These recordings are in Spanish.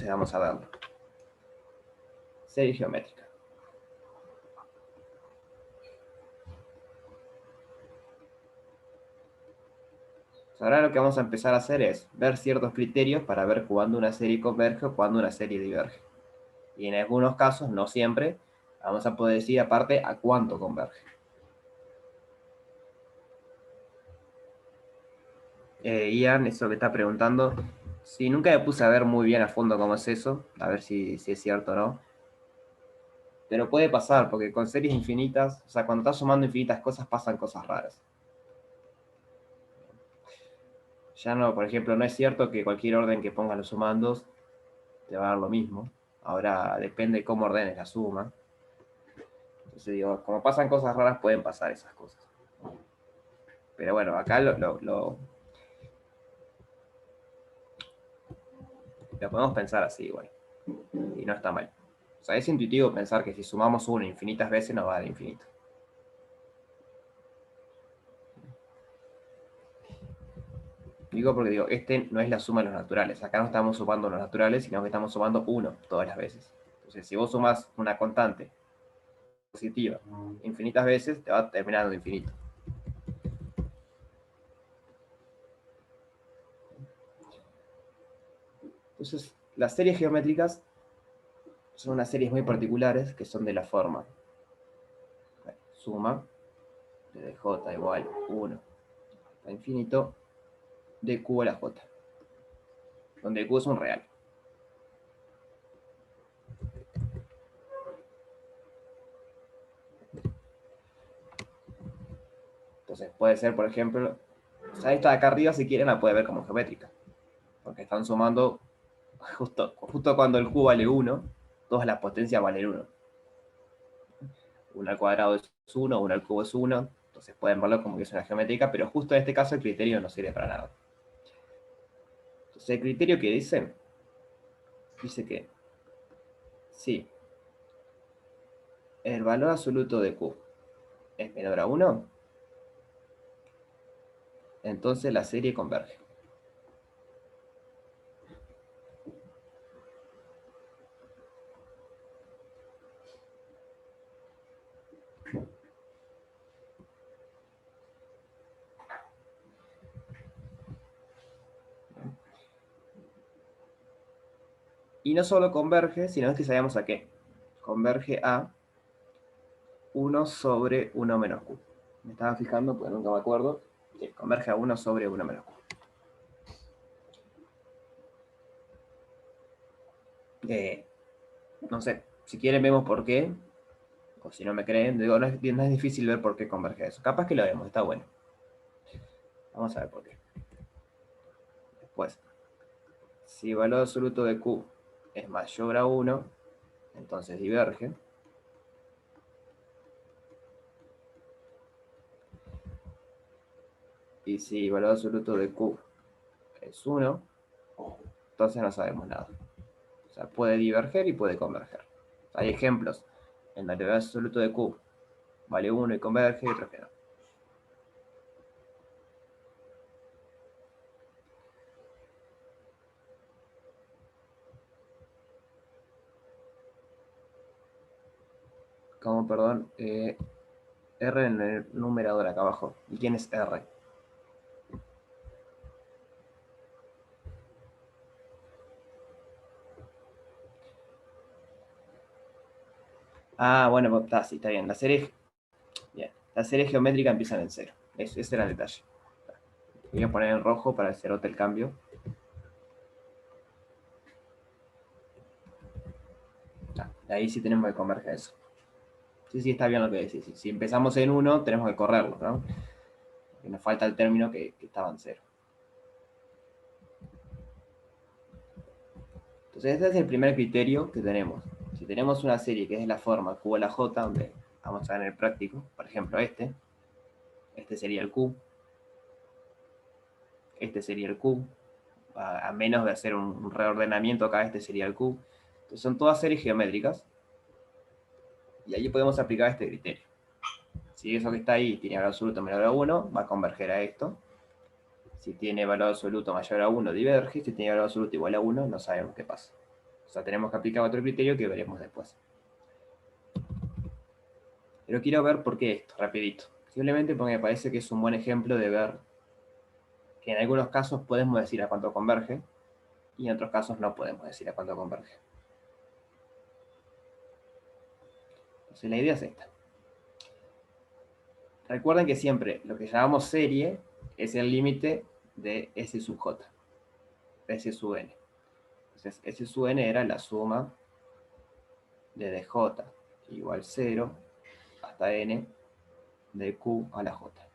entonces vamos a verlo. Serie geométrica. Ahora lo que vamos a empezar a hacer es ver ciertos criterios para ver cuándo una serie converge o cuándo una serie diverge. Y en algunos casos, no siempre, vamos a poder decir aparte a cuánto converge. Ian, eso que está preguntando, sí, nunca me puse a ver muy bien a fondo cómo es eso, a ver si es cierto o no. Pero puede pasar, porque con series infinitas, o sea, cuando estás sumando infinitas cosas, pasan cosas raras. Ya no, por ejemplo, no es cierto que cualquier orden que pongas los sumandos te va a dar lo mismo. Ahora depende de cómo ordenes la suma. Entonces digo, como pasan cosas raras, pueden pasar esas cosas. Pero bueno, acá lo podemos pensar así igual. Y no está mal. O sea, es intuitivo pensar que si sumamos 1 infinitas veces nos va a dar infinito. Digo porque digo, este no es la suma de los naturales. Acá no estamos sumando los naturales, sino que estamos sumando 1 todas las veces. Entonces, si vos sumas una constante positiva infinitas veces, te va a terminar dando infinito. Entonces, las series geométricas son unas series muy particulares que son de la forma. Suma de j igual 1 hasta infinito de q a la j, donde q es un real. Entonces puede ser, por ejemplo, o sea, esta de acá arriba, si quieren, la puede ver como geométrica, porque están sumando justo cuando el q vale 1, todas las potencias valen 1. 1 al cuadrado es 1, 1 al cubo es 1, entonces pueden verlo como que es una geométrica, pero justo en este caso el criterio no sirve para nada. Entonces el criterio que dice que si el valor absoluto de q es menor a 1, entonces la serie converge. Y no solo converge, sino que sabemos a qué. Converge a 1 sobre 1 menos q. Me estaba fijando, porque nunca me acuerdo. Sí, converge a 1 sobre 1 menos q. No sé, si quieren vemos por qué, o si no me creen, digo, no es difícil ver por qué converge eso. Capaz que lo vemos, está bueno. Vamos a ver por qué. Después, si el valor absoluto de q es mayor a 1, entonces diverge. Y si el valor absoluto de q es 1, entonces no sabemos nada. O sea, puede diverger y puede converger. Hay ejemplos en donde el valor absoluto de q vale 1 y converge y otros que no. Como, perdón, R en el numerador acá abajo. ¿Y quién es R? Ah, bueno, está, sí, está bien. La serie geométrica empiezan en 0. Ese era el detalle. Voy a poner en rojo para que se note el cambio. Ahí sí tenemos que converger eso. Sí, está bien lo que decís. Si empezamos en 1, tenemos que correrlo, ¿no? Porque nos falta el término que estaba en 0. Entonces, este es el primer criterio que tenemos. Si tenemos una serie que es de la forma q a la j, donde vamos a ver en el práctico, por ejemplo, este sería el q, este sería el q, a menos de hacer un reordenamiento acá, este sería el q. Entonces, son todas series geométricas, y ahí podemos aplicar este criterio. Si eso que está ahí tiene valor absoluto menor a 1, va a converger a esto. Si tiene valor absoluto mayor a 1, diverge. Si tiene valor absoluto igual a 1, no sabemos qué pasa. sea, tenemos que aplicar otro criterio que veremos después. Pero quiero ver por qué esto, rapidito. Simplemente porque me parece que es un buen ejemplo de ver que en algunos casos podemos decir a cuánto converge y en otros casos no podemos decir a cuánto converge. Entonces la idea es esta. Recuerden que siempre lo que llamamos serie es el límite de S sub J, S sub n. Entonces S sub n era la suma de dj igual 0 hasta n de q a la j.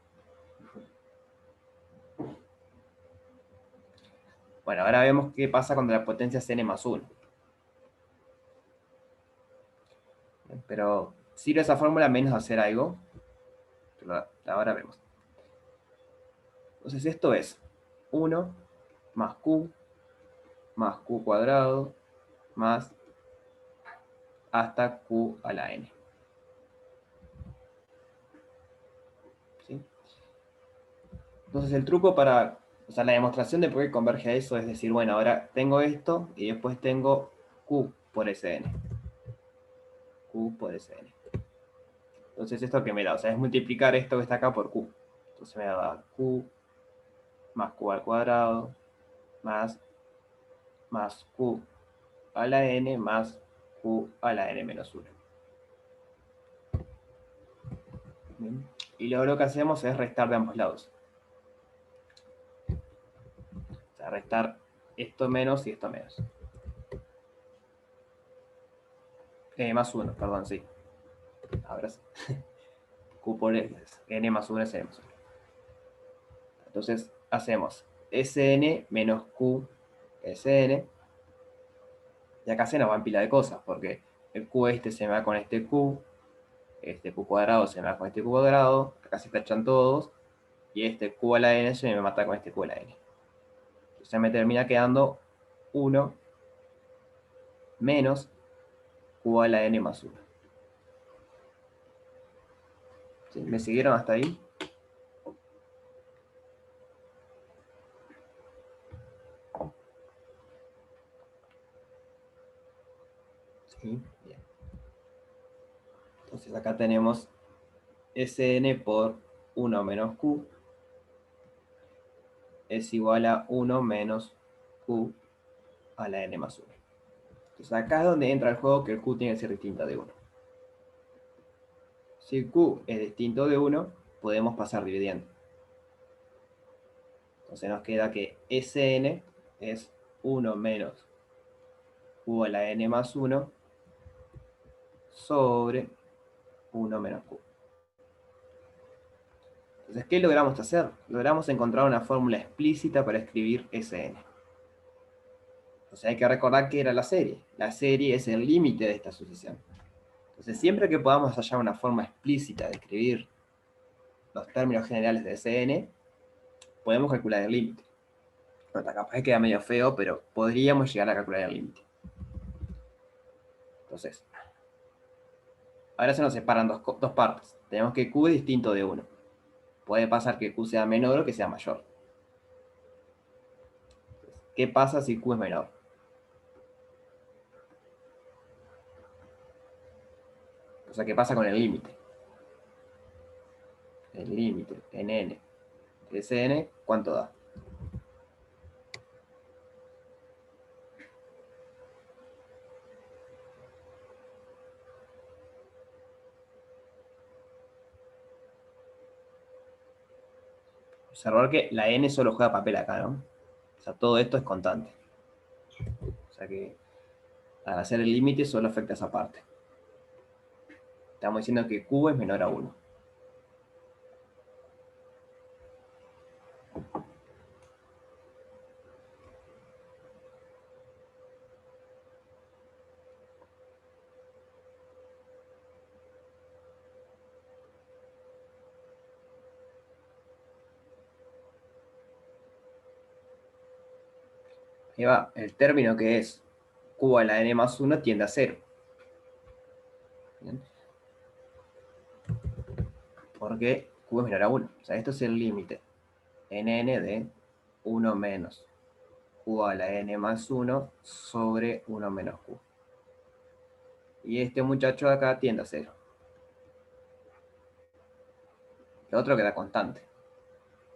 Bueno, ahora vemos qué pasa cuando la potencia es n más 1. Pero sirve esa fórmula menos hacer algo. Pero ahora vemos. Entonces esto es 1 más q cuadrado más hasta q a la n. ¿Sí? Entonces el truco para, o sea, la demostración de por qué converge a eso es decir, bueno, ahora tengo esto y después tengo q por Sn. Q por Sn. Entonces esto que me da, o sea, es multiplicar esto que está acá por q. Entonces me da q más q al cuadrado más q a la n más q a la n menos 1. Bien. Y luego lo que hacemos es restar de ambos lados. O sea, restar esto menos y esto menos. Más 1, perdón, sí. Ahora sí. Q por n más 1 es n más 1. Entonces hacemos Sn menos Q Sn. Y acá se nos van pila de cosas, porque el Q este se me va con este Q cuadrado se me va con este Q cuadrado, acá se tachan todos, y este Q a la n se me mata con este Q a la n. Entonces me termina quedando 1 menos Q a la n más 1. ¿Sí? ¿Me siguieron hasta ahí? Sí, bien. Entonces acá tenemos Sn por 1 menos Q es igual a 1 menos Q a la n más 1. Entonces acá es donde entra el juego que el Q tiene que ser distinto de 1. Si Q es distinto de 1, podemos pasar dividiendo. Entonces nos queda que Sn es 1 menos Q a la n más 1 sobre 1 menos Q. Entonces, ¿qué logramos hacer? Logramos encontrar una fórmula explícita para escribir Sn. O sea, hay que recordar que era la serie. La serie es el límite de esta sucesión. Entonces, siempre que podamos hallar una forma explícita de escribir los términos generales de Sn, podemos calcular el límite. Bueno, capaz que queda medio feo, pero podríamos llegar a calcular el límite. Entonces, ahora se nos separan dos partes. Tenemos que Q es distinto de 1. Puede pasar que Q sea menor o que sea mayor. ¿Qué pasa si Q es menor? O sea, ¿qué pasa con el límite? El límite en n de Sn, ¿cuánto da? Observar que la n solo juega papel acá, ¿no? O sea, todo esto es constante. O sea que al hacer el límite solo afecta esa parte. Estamos diciendo que Q es menor a 1. Ahí va, el término que es Q a la n más 1 tiende a 0. ¿Bien? Porque Q es menor a 1. O sea, esto es el límite en n de 1 menos q a la n más 1 sobre 1 menos q. Y este muchacho de acá tiende a 0. El otro queda constante.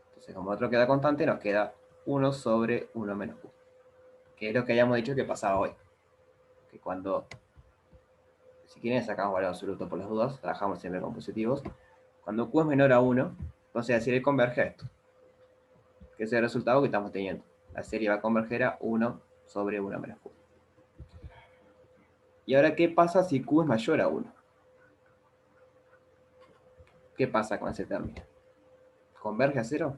Entonces, como otro queda constante, nos queda 1 sobre 1 menos q. Que es lo que habíamos dicho que pasaba hoy. Que cuando, si quieren, sacamos valor absoluto por las dudas, trabajamos siempre con positivos. Cuando q es menor a 1, entonces la serie converge a esto. Que es el resultado que estamos teniendo. La serie va a converger a 1 sobre 1 menos q. Y ahora, ¿qué pasa si q es mayor a 1? ¿Qué pasa con ese término? ¿Converge a 0?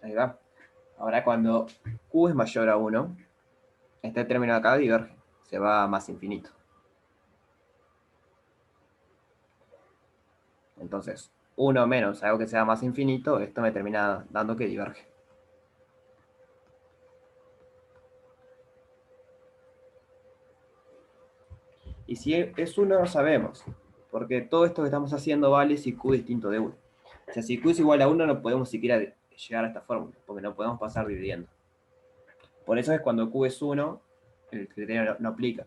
Ahí va. Ahora, cuando q es mayor a 1, este término de acá diverge. Se va a más infinito. Entonces, 1 menos algo que sea más infinito, esto me termina dando que diverge. Y si es 1 no sabemos, porque todo esto que estamos haciendo vale si q es distinto de 1. O sea, si q es igual a 1 no podemos siquiera llegar a esta fórmula, porque no podemos pasar dividiendo. Por eso es cuando q es 1, el criterio no aplica.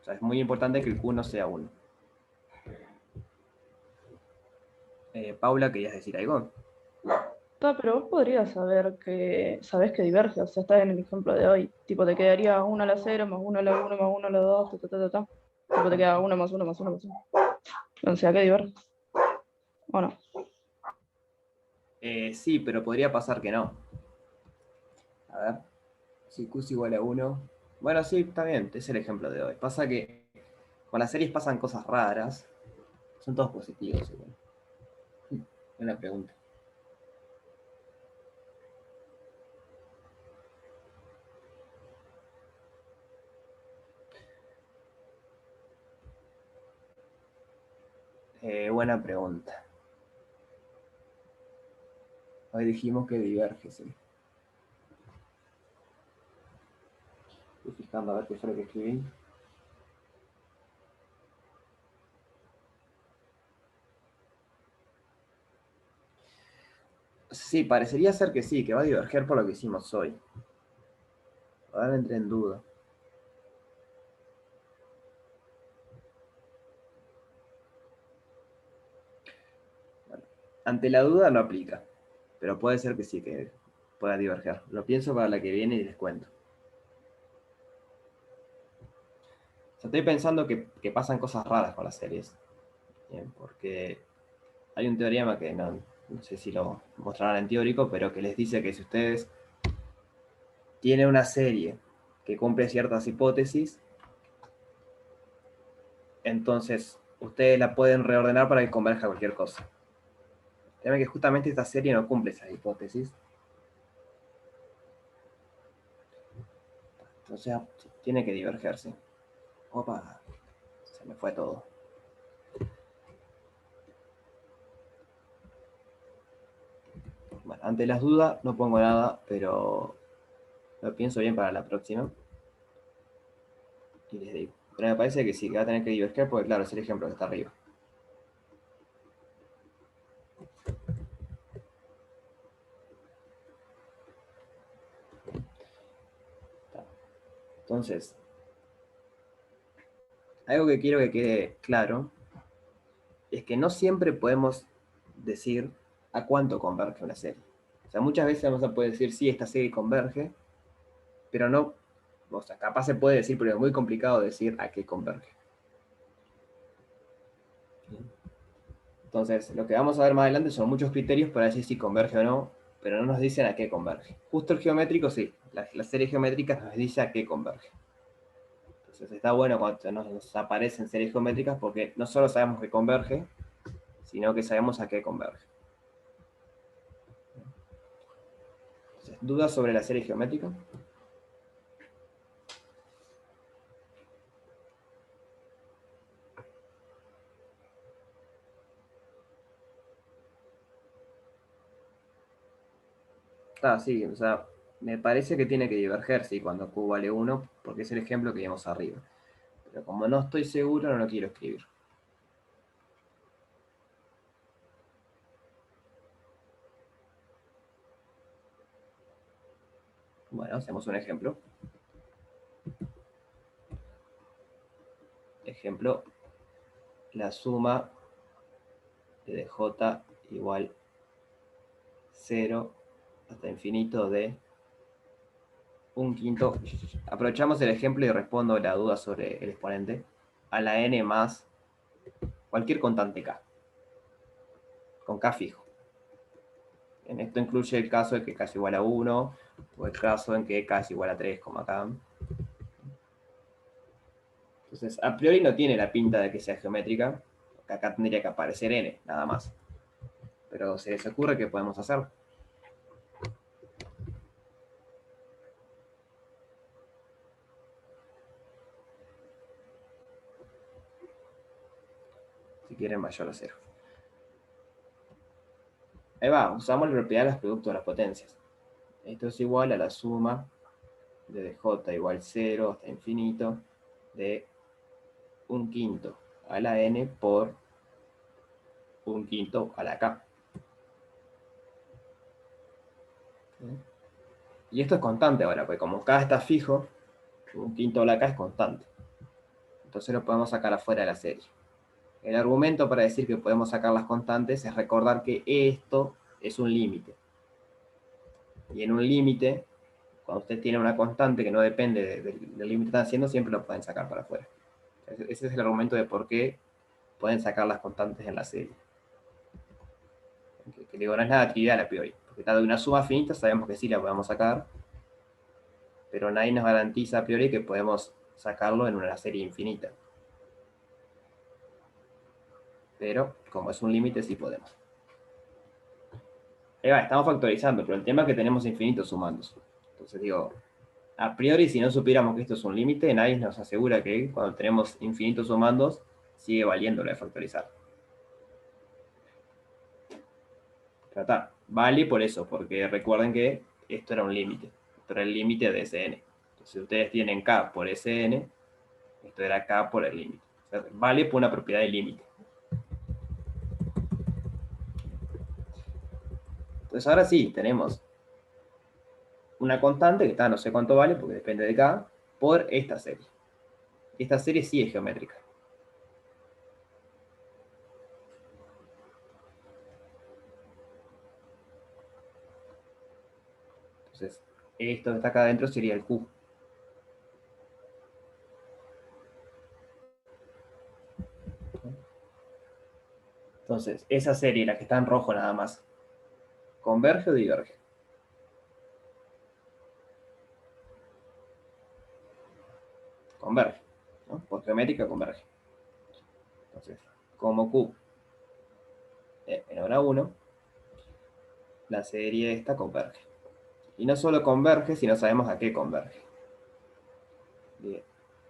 O sea, es muy importante que el q no sea 1. Paula, ¿querías decir algo? Pero vos podrías saber sabés que diverge, o sea, estás en el ejemplo de hoy. Tipo, te quedaría 1 a la 0, más 1 a la 1, más 1 a la 2, ta, ta, ta, ta, ta. Tipo, te queda 1 más 1 más 1 más 1. O sea, que diverge. ¿O no? Sí, pero podría pasar que no. A ver, si q es igual a 1. Bueno, sí, está bien, es el ejemplo de hoy. Pasa que con las series pasan cosas raras. Son todos positivos. Igual. Buena pregunta. Buena pregunta. Hoy dijimos que diverge, sí. Estoy fijando a ver qué fue lo que escribí. Sí, parecería ser que sí, que va a diverger por lo que hicimos hoy. Ahora entré en duda. Bueno, ante la duda no aplica, pero puede ser que sí, que pueda diverger. Lo pienso para la que viene y les cuento. O sea, estoy pensando que pasan cosas raras con las series. Bien, porque hay un teorema que no sé si lo mostrarán en teórico, pero que les dice que si ustedes tienen una serie que cumple ciertas hipótesis, entonces ustedes la pueden reordenar para que converja cualquier cosa. El tema es que justamente esta serie no cumple esas hipótesis. Entonces tiene que divergerse. Opa, se me fue todo. Bueno, ante las dudas no pongo nada, pero lo pienso bien para la próxima. Y les digo. Pero me parece que sí, que va a tener que diverger porque claro, es el ejemplo que está arriba. Entonces, algo que quiero que quede claro es que no siempre podemos decir a cuánto converge una serie. O sea, muchas veces vamos a poder decir, sí, esta serie converge, pero no, o sea, capaz se puede decir, pero es muy complicado decir a qué converge. Entonces, lo que vamos a ver más adelante son muchos criterios para decir si converge o no, pero no nos dicen a qué converge. Justo el geométrico, sí, la serie geométrica nos dice a qué converge. Entonces, está bueno cuando nos aparecen series geométricas porque no solo sabemos que converge, sino que sabemos a qué converge. Entonces, ¿dudas sobre la serie geométrica? Sí, o sea, me parece que tiene que diverger, sí, cuando Q vale 1, porque es el ejemplo que vimos arriba. Pero como no estoy seguro, no lo quiero escribir. Bueno, hacemos un ejemplo. Ejemplo, la suma de j igual 0 hasta infinito de un quinto. Aprovechamos el ejemplo y respondo la duda sobre el exponente. A la n más cualquier constante k, con k fijo. En esto incluye el caso de que k es igual a 1, o el caso en que k es igual a 3, como acá. Entonces, a priori no tiene la pinta de que sea geométrica, porque acá tendría que aparecer n, nada más. Pero se les ocurre que podemos hacer. Si quieren, mayor a 0. Ahí va, usamos la propiedad de los productos de las potencias. Esto es igual a la suma de j igual 0 hasta infinito de un quinto a la n por un quinto a la k. Y esto es constante ahora, porque como k está fijo, un quinto a la k es constante. Entonces lo podemos sacar afuera de la serie. El argumento para decir que podemos sacar las constantes es recordar que esto es un límite. Y en un límite, cuando usted tiene una constante que no depende del límite que están haciendo, siempre lo pueden sacar para afuera. Ese es el argumento de por qué pueden sacar las constantes en la serie. Que digo, no es nada trivial a priori. Porque dado una suma finita, sabemos que sí la podemos sacar, pero nadie nos garantiza a priori que podemos sacarlo en una serie infinita. Pero, como es un límite, sí podemos. Estamos factorizando, pero el tema es que tenemos infinitos sumandos. Entonces digo, a priori, si no supiéramos que esto es un límite, nadie nos asegura que cuando tenemos infinitos sumandos, sigue valiendo lo de factorizar. Tratar. Vale por eso, porque recuerden que esto era un límite. Esto era el límite de Sn. Entonces, si ustedes tienen k por Sn, esto era k por el límite. O sea, vale por una propiedad de límite. Entonces, ahora sí, tenemos una constante que está no sé cuánto vale, porque depende de k, por esta serie. Esta serie sí es geométrica. Entonces, esto que está acá adentro sería el q. Entonces, esa serie, la que está en rojo nada más, ¿converge o diverge? Converge, ¿no? Por geométrica converge. Entonces, como Q es menor a 1, la serie esta converge. Y no solo converge, sino sabemos a qué converge. Bien,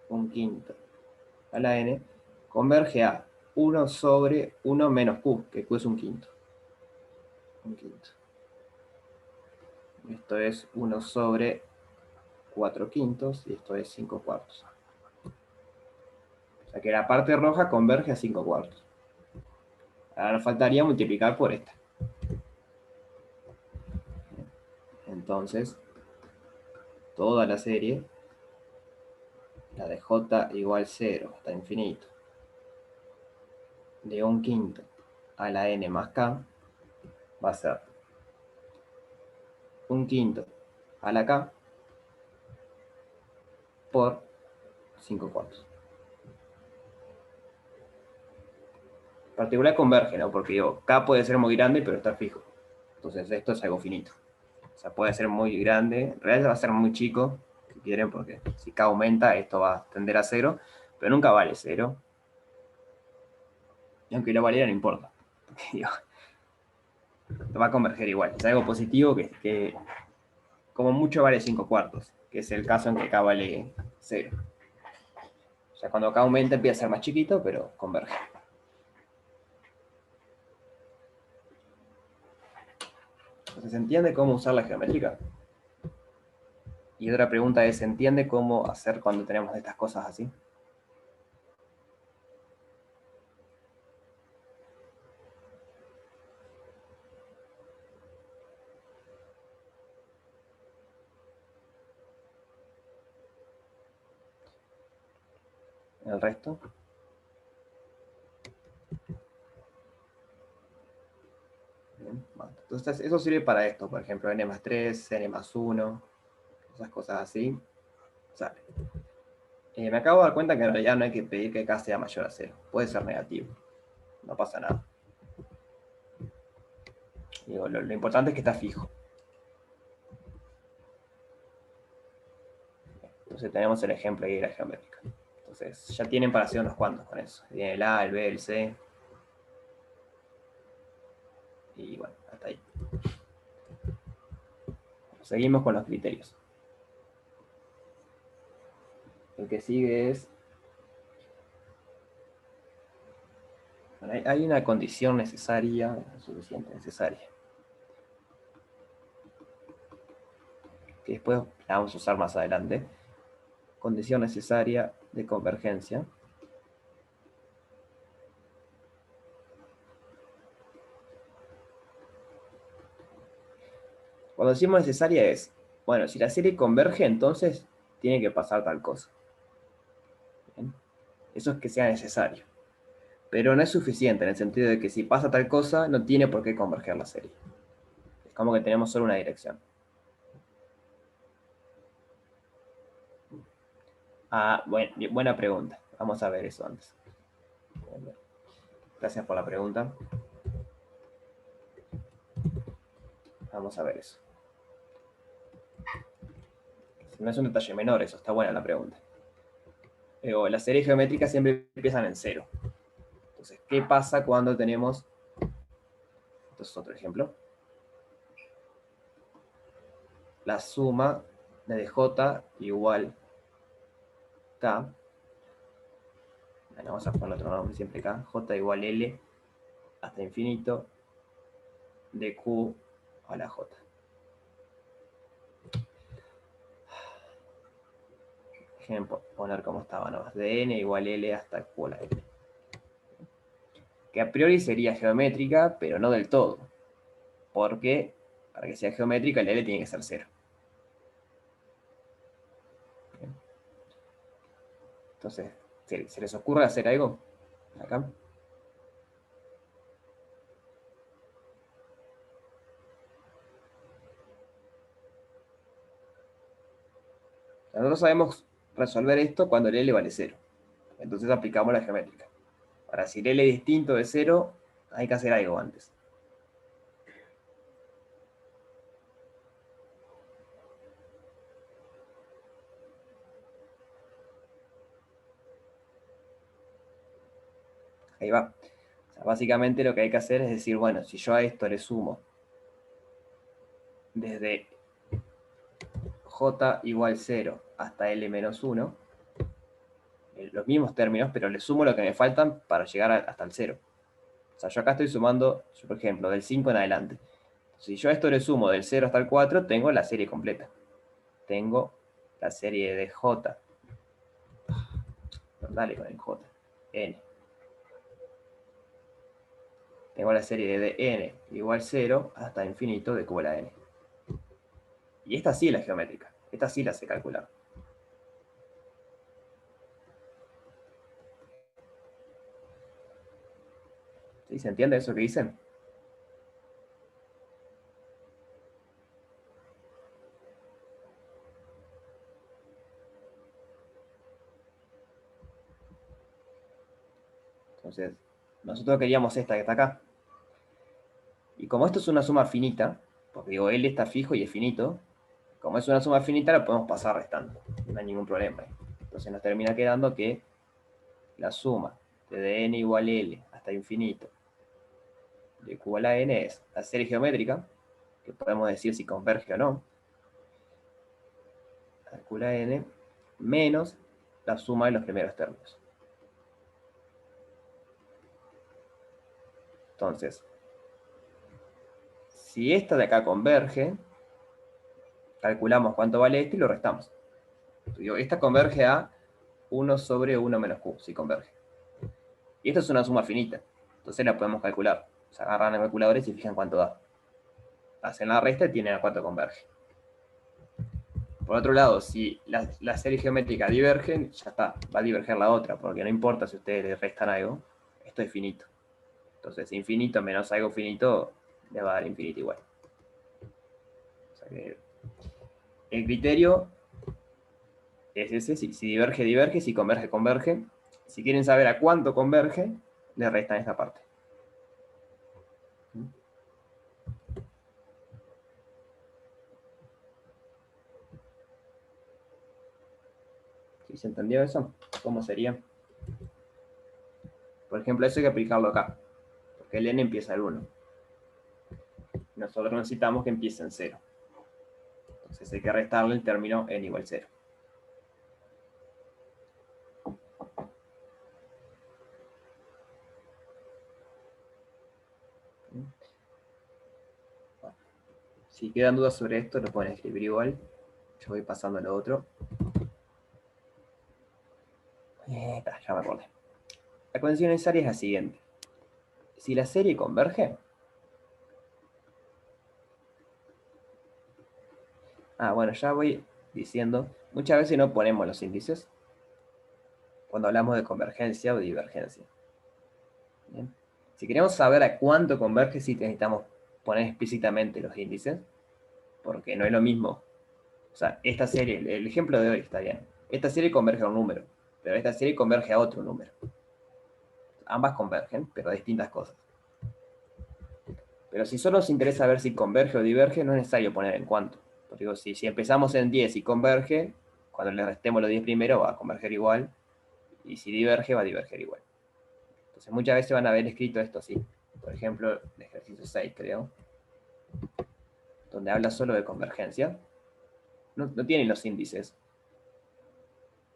un quinto a la n converge a 1 sobre 1 menos Q, que Q es un quinto. Un quinto. Esto es 1 sobre 4 quintos y esto es 5 cuartos. O sea que la parte roja converge a 5 cuartos. Ahora nos faltaría multiplicar por esta. Entonces, toda la serie, la de j igual 0 hasta infinito, de un quinto a la n más k, va a ser un quinto a la k por 5 cuartos. En particular converge, ¿no? Porque digo, k puede ser muy grande, pero está fijo. Entonces esto es algo finito. O sea, puede ser muy grande, en realidad va a ser muy chico, si quieren, porque si k aumenta, esto va a tender a 0, pero nunca vale 0. Y aunque lo valiera, no importa. Porque, digo, va a converger igual. Es algo positivo que como mucho vale 5 cuartos, que es el caso en que k vale 0. O sea, cuando k aumenta empieza a ser más chiquito, pero converge. Entonces, ¿se entiende cómo usar la geométrica? Y otra pregunta es, ¿se entiende cómo hacer cuando tenemos estas cosas así? ¿El resto? Bien, bueno, entonces, eso sirve para esto, por ejemplo, n+3, n+1, esas cosas así. Sale. Me acabo de dar cuenta que en realidad no hay que pedir que k sea mayor a 0. Puede ser negativo. No pasa nada. Digo, lo importante es que está fijo. Entonces tenemos el ejemplo ahí de la geométrica. Entonces ya tienen para hacer unos cuantos con eso. Tiene el A, el B, el C. Y bueno, hasta ahí. Seguimos con los criterios. El que sigue es... Bueno, hay una condición necesaria, suficiente necesaria, que después la vamos a usar más adelante. Condición necesaria de convergencia. Cuando decimos necesaria es, bueno, si la serie converge, entonces tiene que pasar tal cosa. ¿Bien? Eso es que sea necesario. Pero no es suficiente en el sentido de que si pasa tal cosa, no tiene por qué converger la serie. Es como que tenemos solo una dirección. Ah, bueno, buena pregunta. Vamos a ver eso antes. Gracias por la pregunta. Vamos a ver eso. No es un detalle menor eso, está buena la pregunta. Las series geométricas siempre empiezan en 0. Entonces, ¿qué pasa cuando tenemos... Esto es otro ejemplo. La suma de j igual k. Bueno, vamos a poner otro nombre siempre k. J igual L hasta infinito de q a la j. Déjenme poner como estaba nomás. De n igual L hasta q a la L. Que a priori sería geométrica, pero no del todo. Porque para que sea geométrica, el L tiene que ser 0. Entonces, ¿se les ocurre hacer algo? Acá. Nosotros sabemos resolver esto cuando el L vale 0. Entonces aplicamos la geométrica. Ahora, si el L es distinto de 0, hay que hacer algo antes. Ahí va. O sea, básicamente lo que hay que hacer es decir, bueno, si yo a esto le sumo desde j igual 0 hasta L menos 1, los mismos términos, pero le sumo lo que me faltan para llegar hasta el 0. O sea, yo acá estoy sumando, por ejemplo, del 5 en adelante. Si yo a esto le sumo del 0 hasta el 4, tengo la serie completa. Tengo la serie de j. Dale con el j. N. Tengo la serie de n igual 0 hasta infinito de q a la n. Y esta sí es la geométrica. Esta sí la sé calcular. ¿Sí? ¿Se entiende eso que dicen? Entonces, nosotros queríamos esta que está acá. Y como esto es una suma finita, porque digo, L está fijo y es finito, como es una suma finita, la podemos pasar restando. No hay ningún problema. Entonces nos termina quedando que la suma de n igual L hasta infinito de q a la n es la serie geométrica, que podemos decir si converge o no, a q a la n, menos la suma de los primeros términos. Entonces, Si esta de acá converge, calculamos cuánto vale este y lo restamos. Digo, esta converge a 1 sobre 1 menos q, si converge. Y esto es una suma finita, entonces la podemos calcular. Se agarran el calculador y se fijan cuánto da. Hacen la resta y tienen a cuánto converge. Por otro lado, si la serie geométrica divergen, ya está, va a diverger la otra, porque no importa si ustedes le restan algo, esto es finito. Entonces, infinito menos algo finito, le va a dar infinito igual. O sea que el criterio es ese, si diverge, diverge, si converge, converge. Si quieren saber a cuánto converge, le restan esta parte. ¿Sí se entendió eso? ¿Cómo sería? Por ejemplo, eso hay que aplicarlo acá, porque el n empieza en 1. Nosotros necesitamos que empiece en 0. Entonces hay que restarle el término n igual 0. Si quedan dudas sobre esto, lo pueden escribir igual. Yo voy pasando a lo otro. Ya me acordé. La condición necesaria es la siguiente. Si la serie converge... bueno, ya voy diciendo. Muchas veces no ponemos los índices cuando hablamos de convergencia o divergencia. ¿Bien? Si queremos saber a cuánto converge, sí necesitamos poner explícitamente los índices, porque no es lo mismo. O sea, esta serie, el ejemplo de hoy está bien. Esta serie converge a un número, pero esta serie converge a otro número. Ambas convergen, pero a distintas cosas. Pero si solo nos interesa ver si converge o diverge, no es necesario poner en cuánto. Porque digo, si empezamos en 10 y converge, cuando le restemos los 10 primero va a converger igual, y si diverge, va a diverger igual. Entonces muchas veces van a haber escrito esto así. Por ejemplo, el ejercicio 6, creo, donde habla solo de convergencia. No tienen los índices.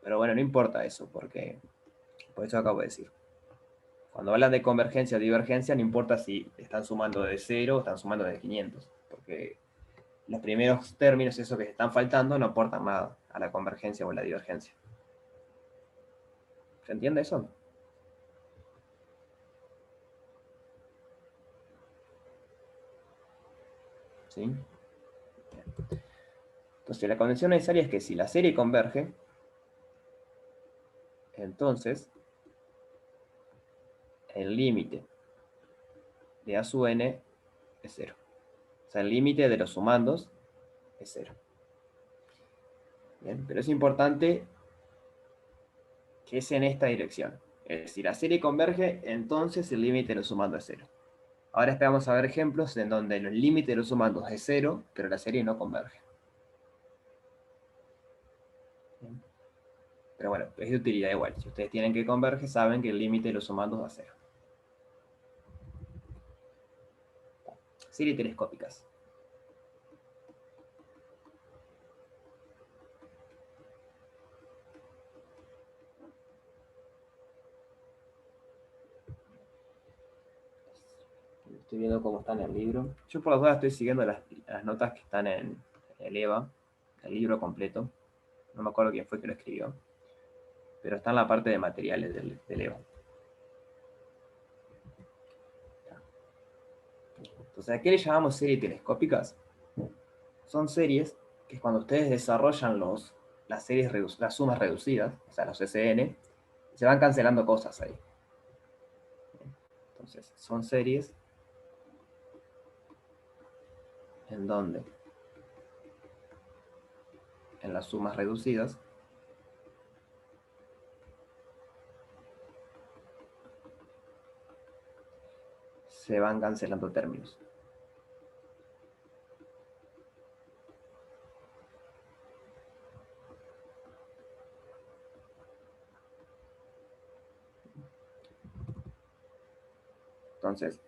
Pero bueno, no importa eso, porque por eso acabo de decir. Cuando hablan de convergencia o divergencia, no importa si están sumando de 0 o están sumando de 500, porque los primeros términos, esos que están faltando, no aportan nada a la convergencia o la divergencia. ¿Se entiende eso? ¿Sí? Entonces, la condición necesaria es que si la serie converge, entonces el límite de a sub n es 0. O sea, el límite de los sumandos es 0. Bien, pero es importante que es en esta dirección. Si la serie converge, entonces el límite de los sumandos es 0. Ahora esperamos a ver ejemplos en donde el límite de los sumandos es 0, pero la serie no converge. Bien. Pero bueno, es de utilidad igual. Si ustedes tienen que converge, saben que el límite de los sumandos va a 0. Series telescópicas. Estoy viendo cómo está en el libro. Yo por las dudas estoy siguiendo las notas que están en el EVA, el libro completo. No me acuerdo quién fue que lo escribió. Pero está en la parte de materiales del EVA. Entonces, ¿a qué le llamamos series telescópicas? Son series que cuando ustedes desarrollan las sumas reducidas, o sea, los SN, se van cancelando cosas ahí. Entonces, son series en donde en las sumas reducidas se van cancelando términos. Entonces,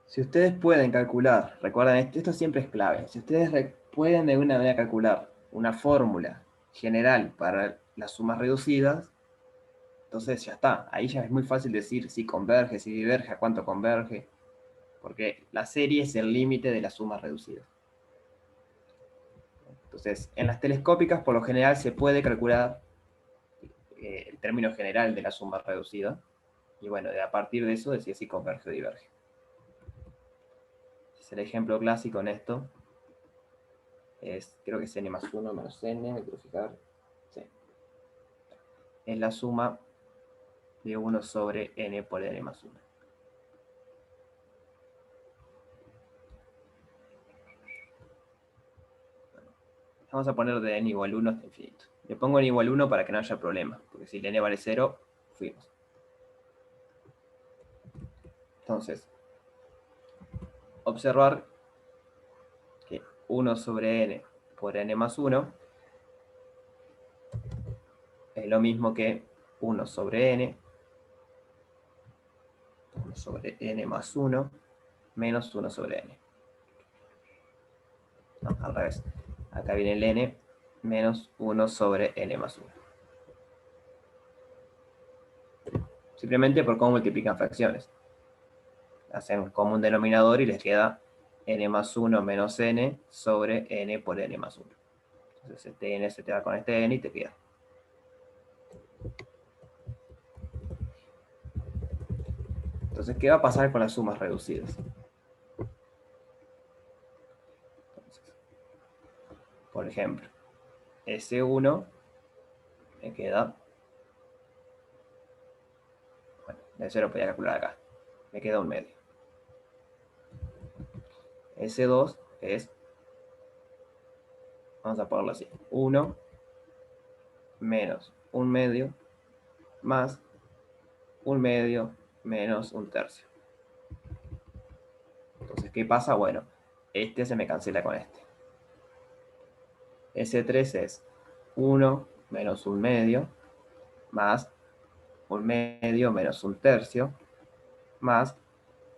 si ustedes pueden calcular, recuerden, esto siempre es clave, si ustedes pueden de alguna manera calcular una fórmula general para las sumas reducidas, entonces ya está, ahí ya es muy fácil decir si converge, si diverge, a cuánto converge. porque la serie es el límite de la suma reducida. Entonces, en las telescópicas, por lo general, se puede calcular el término general de la suma reducida, y bueno, a partir de eso decir si converge o diverge. Es el ejemplo clásico en esto. Creo que es n más 1 menos n, me quiero fijar. Sí. Es la suma de 1 sobre n por n más 1. Vamos a poner de n igual 1 hasta infinito. Le pongo n igual 1 para que no haya problema, porque si el n vale 0, fuimos. Entonces, observar que 1 sobre n por n más 1 es lo mismo que 1 sobre n más 1 menos 1 sobre n. No, al revés. Acá viene el n menos 1 sobre n más 1. Simplemente por cómo multiplican fracciones. Hacen común denominador y les queda n más 1 menos n sobre n por n más 1. Entonces este n se te va con este n y te queda. Entonces, ¿qué va a pasar con las sumas reducidas? Entonces, por ejemplo, S1 me queda... Bueno, eso lo podía calcular acá. Me queda un medio. S2 es... Vamos a ponerlo así. 1 menos un medio más un medio menos un tercio. Entonces, ¿qué pasa? Bueno, este se me cancela con este. S3 es 1 menos un medio más un medio menos un tercio más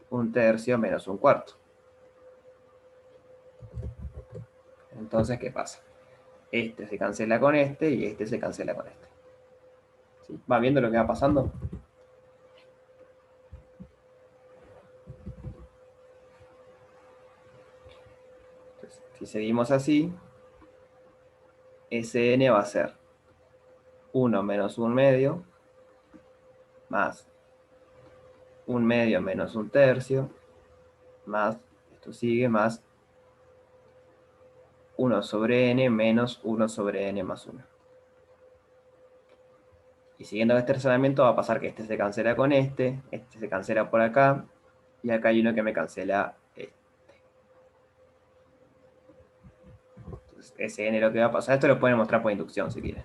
un tercio menos un cuarto. Entonces, ¿qué pasa? Este se cancela con este y este se cancela con este. ¿Sí? ¿Va viendo lo que va pasando? Entonces, si seguimos así, Sn va a ser 1 menos un medio más un medio menos un tercio más, esto sigue, más 1 sobre n menos 1 sobre n más 1. Y siguiendo este razonamiento va a pasar que este se cancela con este se cancela por acá, y acá hay uno que me cancela este. Entonces, Sn lo que va a pasar, esto lo pueden mostrar por inducción si quieren.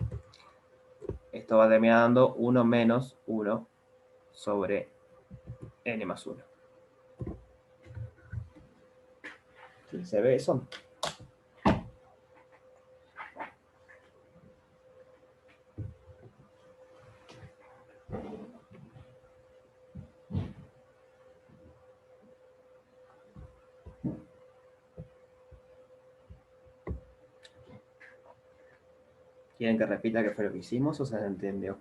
Esto va terminando 1 menos 1 sobre n más 1. ¿Sí? ¿Se ve eso? ¿Quieren que repita qué fue lo que hicimos o se entendió?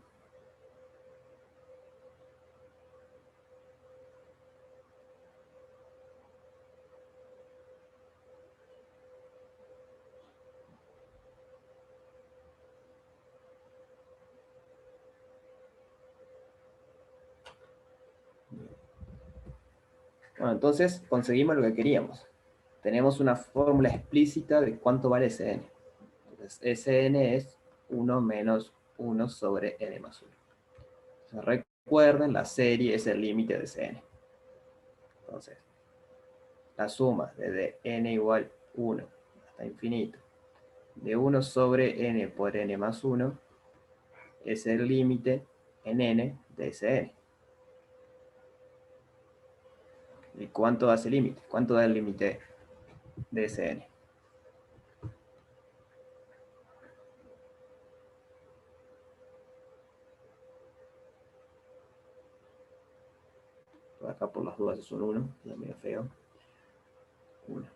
Bueno, entonces conseguimos lo que queríamos. Tenemos una fórmula explícita de cuánto vale Sn. Entonces, Sn es 1 menos 1 sobre n más 1. Entonces, recuerden, la serie es el límite de Cn. Entonces, la suma desde n igual 1 hasta infinito de 1 sobre n por n más 1 es el límite en n de Sn. ¿Y cuánto da ese límite? ¿Cuánto da el límite de Sn? Acá por las dudas es un 1, ya medio feo. 1.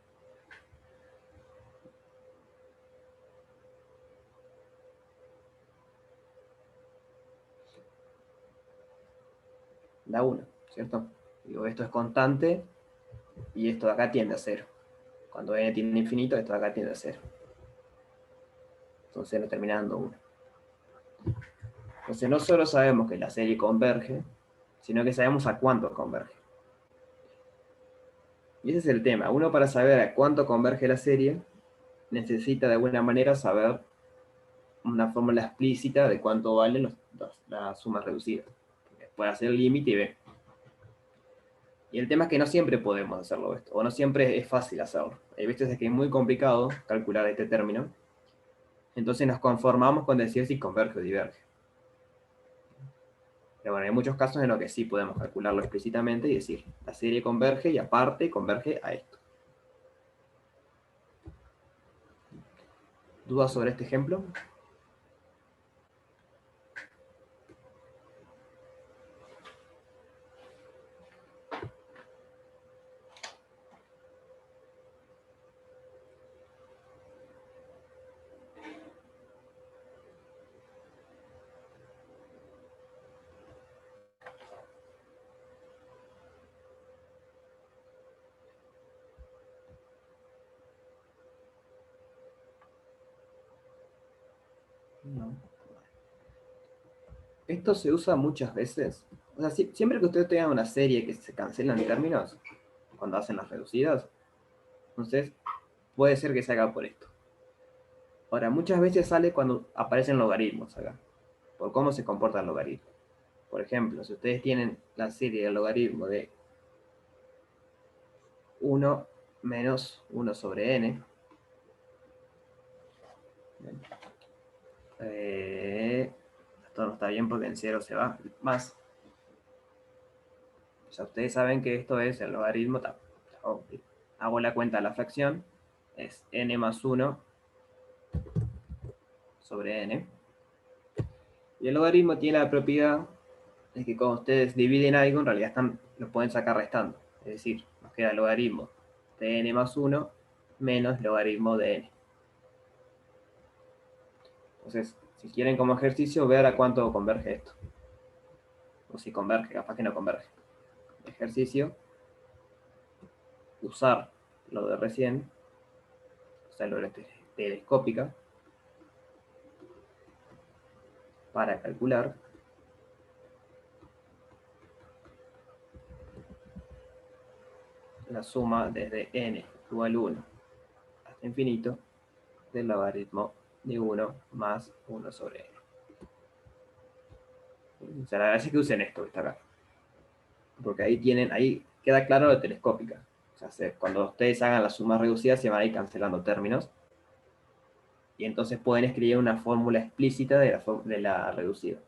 Da 1, ¿cierto? Digo, esto es constante, Y esto de acá tiende a 0. Cuando n tiende a infinito, esto de acá tiende a 0. Entonces no termina dando 1. Entonces no solo sabemos que la serie converge, sino que sabemos a cuánto converge. Y ese es el tema. Uno, para saber a cuánto converge la serie, necesita de alguna manera saber una fórmula explícita de cuánto valen las sumas reducidas. Puede hacer el límite y ver. Y el tema es que no siempre podemos hacerlo esto, o no siempre es fácil hacerlo. Hay veces que es muy complicado calcular este término, entonces nos conformamos con decir si converge o diverge. Pero bueno, hay muchos casos en los que sí podemos calcularlo explícitamente y decir, la serie converge y aparte converge a esto. ¿Dudas sobre este ejemplo? No. Esto se usa muchas veces. O sea, siempre que ustedes tengan una serie que se cancelan términos, cuando hacen las reducidas, entonces puede ser que se haga por esto. Ahora, muchas veces sale cuando aparecen logaritmos acá, por cómo se comporta el logaritmo. Por ejemplo, si ustedes tienen la serie del logaritmo de 1 menos 1 sobre n, esto no está bien porque en 0 se va más. O sea, ustedes saben que esto es el logaritmo. Hago la cuenta de la fracción, es n más 1 sobre n. Y el logaritmo tiene la propiedad de que cuando ustedes dividen algo, en realidad lo pueden sacar restando. Es decir, nos queda el logaritmo de n más 1 menos logaritmo de n. Entonces, si quieren como ejercicio, ver a cuánto converge esto. O si converge, capaz que no converge. Ejercicio, usar lo de recién, o sea, lo de telescópica, para calcular la suma desde n igual 1 hasta infinito del logaritmo de 1 más 1 sobre n. O sea, la gracia es que usen esto que está acá. Porque ahí queda claro la telescópica. O sea, cuando ustedes hagan las sumas reducidas se van a ir cancelando términos. Y entonces pueden escribir una fórmula explícita de la reducida.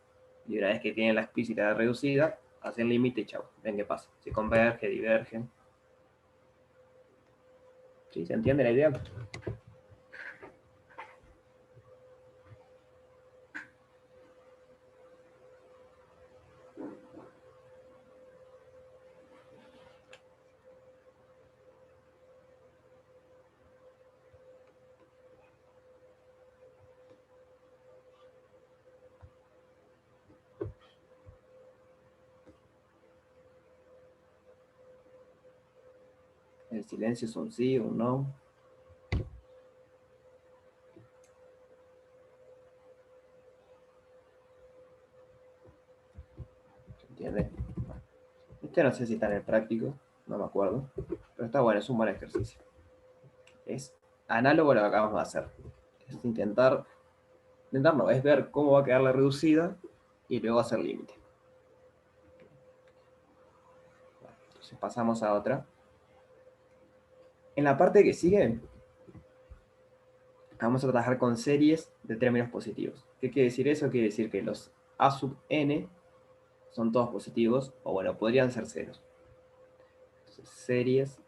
Y una vez que tienen la explícita de la reducida, hacen límite y chau. Ven qué pasa. Si converge, divergen. ¿Sí? ¿Se entiende la idea? El silencio es un sí o un no. ¿Se entiende? Este no sé si está en el práctico, no me acuerdo. Pero está bueno, es un buen ejercicio. Es análogo a lo que acabamos de hacer. Es no, es ver cómo va a quedar la reducida y luego hacer límite. Entonces pasamos a otra. En la parte que sigue, vamos a trabajar con series de términos positivos. ¿Qué quiere decir eso? Quiere decir que los a sub n son todos positivos, o bueno, podrían ser ceros. Entonces, series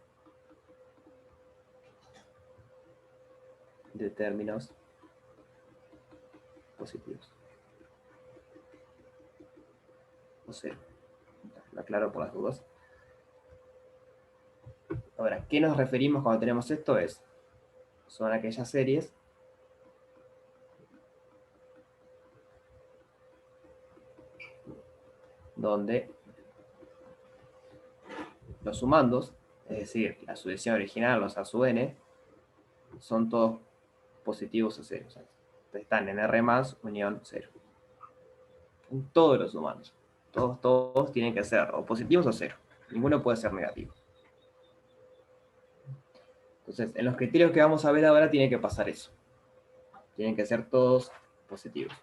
de términos positivos. O cero. Lo aclaro por las dudas. Ahora, ¿qué nos referimos cuando tenemos esto? Son aquellas series donde los sumandos, es decir, la sucesión original, los A sub n, son todos positivos o cero. O sea, están en R más unión 0. En todos los humanos. Todos tienen que ser o positivos o cero. Ninguno puede ser negativo. Entonces, en los criterios que vamos a ver ahora tiene que pasar eso. Tienen que ser todos positivos.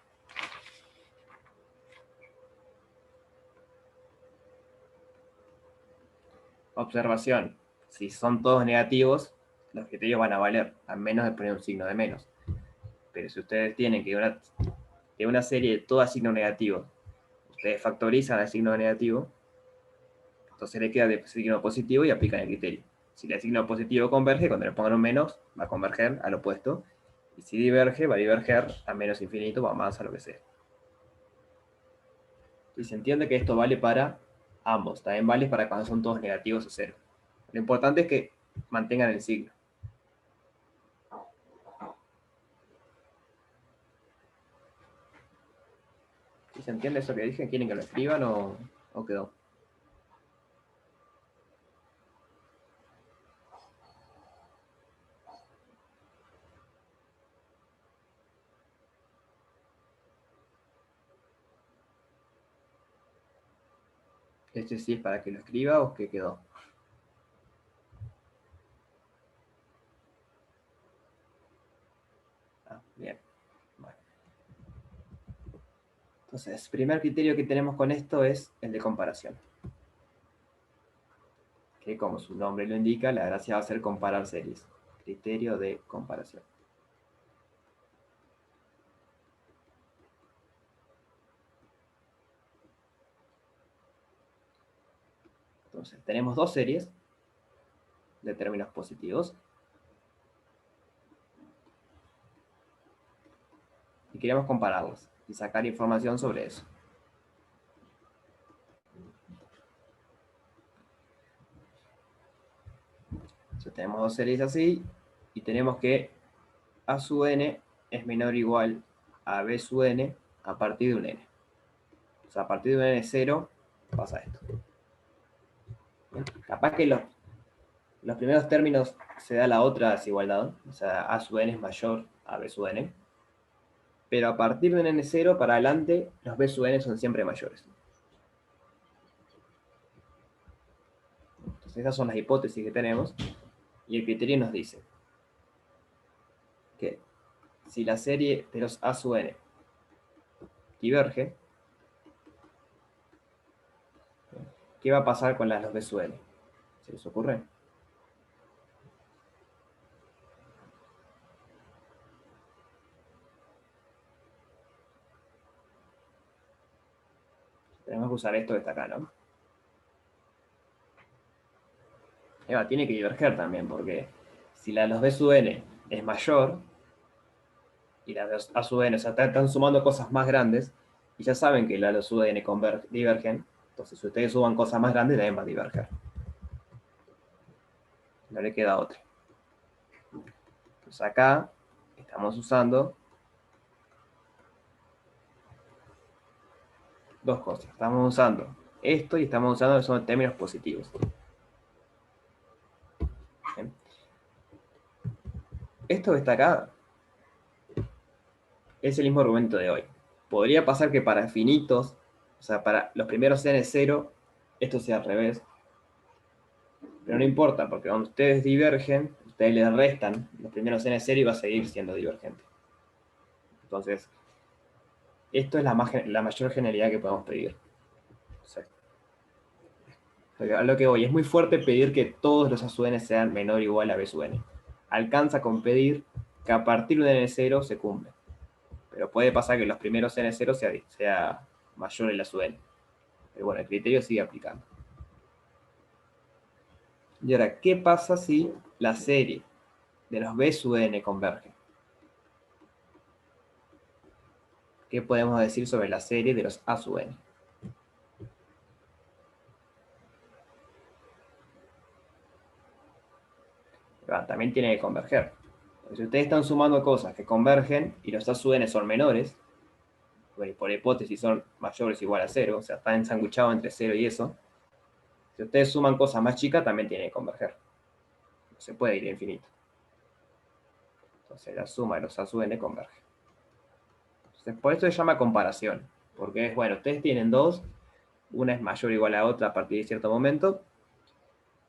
Observación. Si son todos negativos, los criterios van a valer, a menos de poner un signo de menos. Pero si ustedes tienen que de una serie de todas signos negativos, ustedes factorizan el signo negativo, entonces le queda de signo positivo y aplican el criterio. Si el signo positivo converge, cuando le pongan un menos, va a converger al opuesto. Y si diverge, va a diverger a menos infinito o a más, a lo que sea. Y se entiende que esto vale para ambos. También vale para cuando son todos negativos o cero. Lo importante es que mantengan el signo. ¿Sí se entiende eso que dije? ¿Quieren que lo escriban o quedó? ¿Este sí es para que lo escriba o qué quedó? Ah, bien. Bueno. Entonces, primer criterio que tenemos con esto es el de comparación. Que como su nombre lo indica, la gracia va a ser comparar series. Criterio de comparación. Entonces, tenemos dos series de términos positivos. Y queremos compararlas y sacar información sobre eso. Entonces, tenemos dos series así y tenemos que A sub n es menor o igual a B sub n a partir de un n. O sea, a partir de un n 0 pasa esto. ¿Bien? Capaz que los primeros términos se da la otra desigualdad. O sea, A sub n es mayor a B sub n. Pero a partir de un n0 para adelante, los B sub n son siempre mayores. Entonces, esas son las hipótesis que tenemos. Y el criterio nos dice que si la serie de los A sub n diverge, ¿qué va a pasar con las los B sub n? ¿Se les ocurre? Tenemos que usar esto que está acá, ¿no? Eva, tiene que diverger también, porque si la de los B sub n es mayor, y la de los A sub n, o sea, están sumando cosas más grandes, y ya saben que la de los sub n divergen, entonces si ustedes suban cosas más grandes, también va a diverger. No le queda otra. Entonces acá estamos usando dos cosas. Estamos usando esto y estamos usando que son términos positivos. ¿Bien? Esto que está acá es el mismo argumento de hoy. Podría pasar que para finitos, o sea, para los primeros n0, esto sea al revés. Pero no importa, porque cuando ustedes divergen, ustedes les restan los primeros n0 y va a seguir siendo divergente. Entonces, esto es la mayor generalidad que podemos pedir. O sea, a lo que voy, es muy fuerte pedir que todos los A sub n sean menor o igual a B sub n. Alcanza con pedir que a partir de n0 se cumple. Pero puede pasar que los primeros n0 sea mayor el A sub n. Pero bueno, el criterio sigue aplicando. Y ahora, ¿qué pasa si la serie de los B sub n converge? ¿Qué podemos decir sobre la serie de los A sub n? Pero también tiene que converger. Porque si ustedes están sumando cosas que convergen y los A sub n son menores, por hipótesis son mayores o igual a 0, o sea, están ensanguchados entre 0 y eso, si ustedes suman cosas más chicas, también tiene que converger. se puede ir a infinito. Entonces la suma de los A sub n converge. Entonces, por esto se llama comparación. Porque es, bueno, ustedes tienen dos, una es mayor o igual a otra a partir de cierto momento.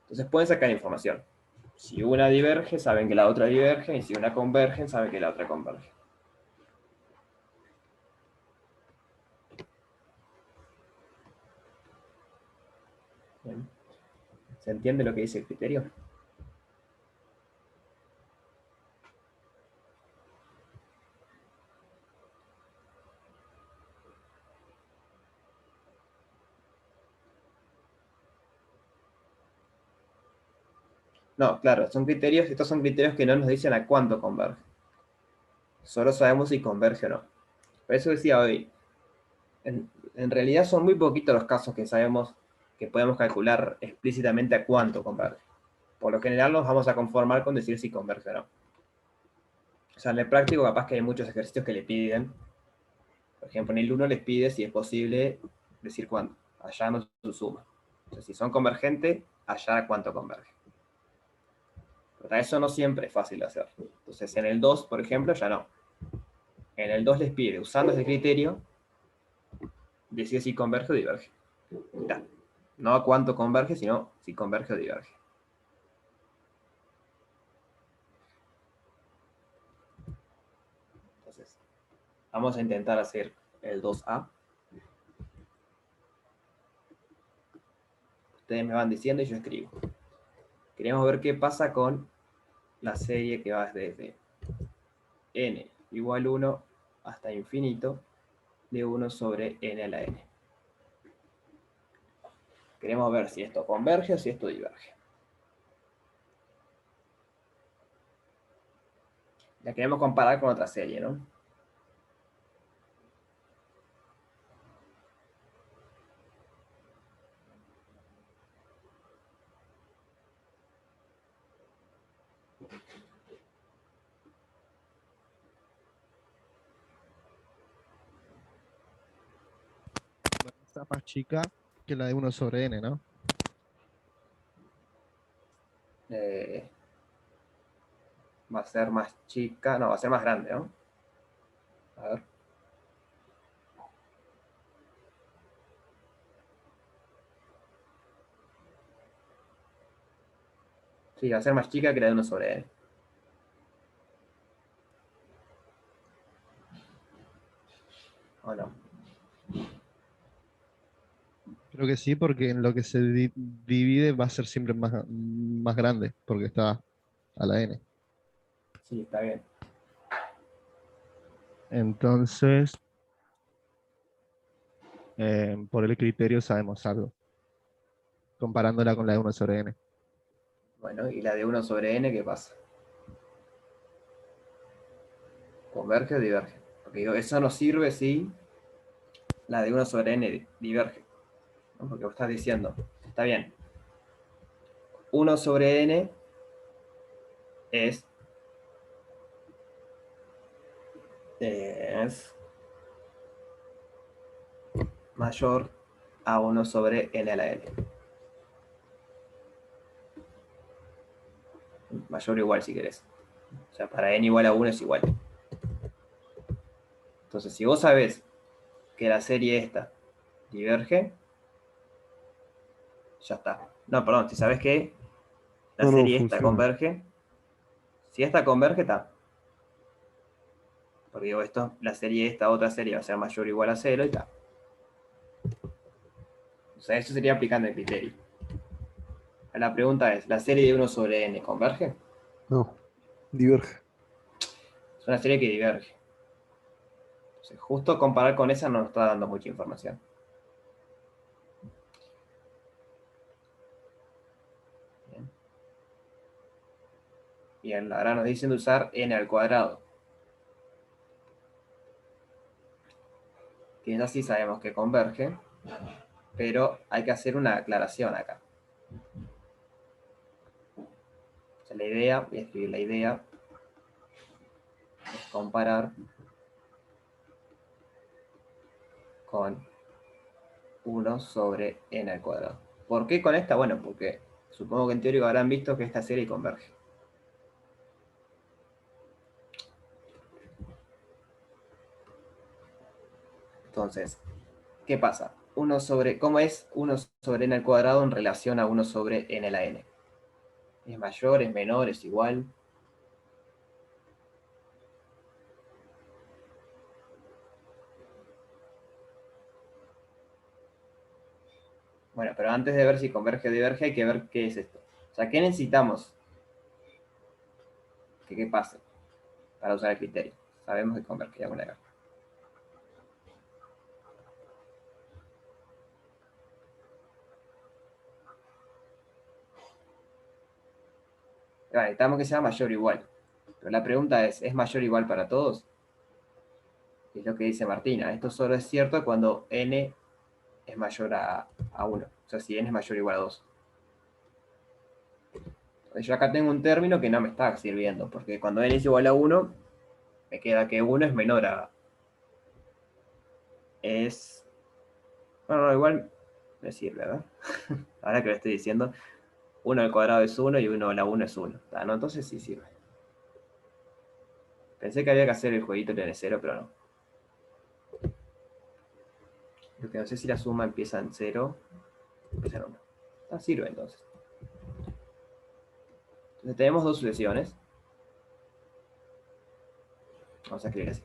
Entonces pueden sacar información. Si una diverge, saben que la otra diverge, y si una converge, saben que la otra converge. Bien. ¿Se entiende lo que dice el criterio? No, claro, son criterios, estos son criterios que no nos dicen a cuánto converge. Solo sabemos si converge o no. Por eso decía hoy, en realidad son muy poquitos los casos que sabemos que podemos calcular explícitamente a cuánto converge. Por lo general nos vamos a conformar con decir si converge o no. O sea, en el práctico capaz que hay muchos ejercicios que le piden. Por ejemplo, en el 1 les pide si es posible decir cuánto. Allá no su suma. O sea, si son convergentes, allá cuánto converge. Pero eso no siempre es fácil de hacer. Entonces, en el 2, por ejemplo, ya no. En el 2 les pide, usando ese criterio, decir si converge o diverge. Ya. No a cuánto converge, sino si converge o diverge. Entonces, vamos a intentar hacer el 2A. Ustedes me van diciendo y yo escribo. Queremos ver qué pasa con la serie que va desde n igual 1 hasta infinito de 1 sobre n a la n. Queremos ver si esto converge o si esto diverge. La queremos comparar con otra serie, ¿no? Está más chica que la de 1 sobre n, ¿no? Va a ser más chica, no, va a ser más grande, ¿no? A ver. Sí, va a ser más chica que la de 1 sobre n. ¿O no? Creo que sí, porque en lo que se divide va a ser siempre más grande, porque está a la n. Sí, está bien. Entonces, por el criterio sabemos algo, comparándola con la de 1 sobre n. Bueno, ¿y la de 1 sobre n qué pasa? ¿Converge o diverge? Porque digo, eso nos sirve si la de 1 sobre n diverge. ¿No? Porque vos estás diciendo, está bien, 1 sobre n es mayor a 1 sobre n a la n. Mayor o igual si querés. O sea, para n igual a 1 es igual. Entonces, si vos sabés que la serie esta diverge, ya está. No, perdón, si sabés que la No, no, serie esta funciona. converge, si esta converge, está. Porque digo, esto, la serie esta, otra serie va a ser mayor o igual a 0 y está. O sea, eso sería aplicando el criterio. La pregunta es, ¿la serie de 1 sobre n converge? No, diverge. Es una serie que diverge. Entonces, justo comparar con esa no nos está dando mucha información. Bien. Bien, ahora nos dicen de usar n al cuadrado. Que ya sí sabemos que converge, pero hay que hacer una aclaración acá. O sea, la idea, voy a escribir la idea, es comparar con 1 sobre n al cuadrado. ¿Por qué con esta? Bueno, porque supongo que en teoría habrán visto que esta serie converge. Entonces, ¿qué pasa? ¿Cómo es 1 sobre n al cuadrado en relación a 1 sobre n a la n? ¿Es mayor, es menor, es igual? Bueno, pero antes de ver si converge o diverge, hay que ver qué es esto. O sea, ¿qué necesitamos que pase para usar el criterio? Sabemos que converge, ya con la. Vale, necesitamos que sea mayor o igual. Pero la pregunta ¿es mayor o igual para todos? Es lo que dice Martina. Esto solo es cierto cuando n es mayor a 1. O sea, si n es mayor o igual a 2. Entonces yo acá tengo un término que no me está sirviendo, porque cuando n es igual a 1, me queda que 1 es menor a... Bueno, no, igual me sirve, ¿verdad? Ahora que lo estoy diciendo, 1 al cuadrado es 1 y 1 a la 1 es 1. Ah, no, entonces sí sirve. Pensé que había que hacer el jueguito de n0, pero no. Lo que no sé si la suma empieza en 0 o empieza en 1. Ah, sirve entonces. Entonces tenemos dos sucesiones. Vamos a escribir así.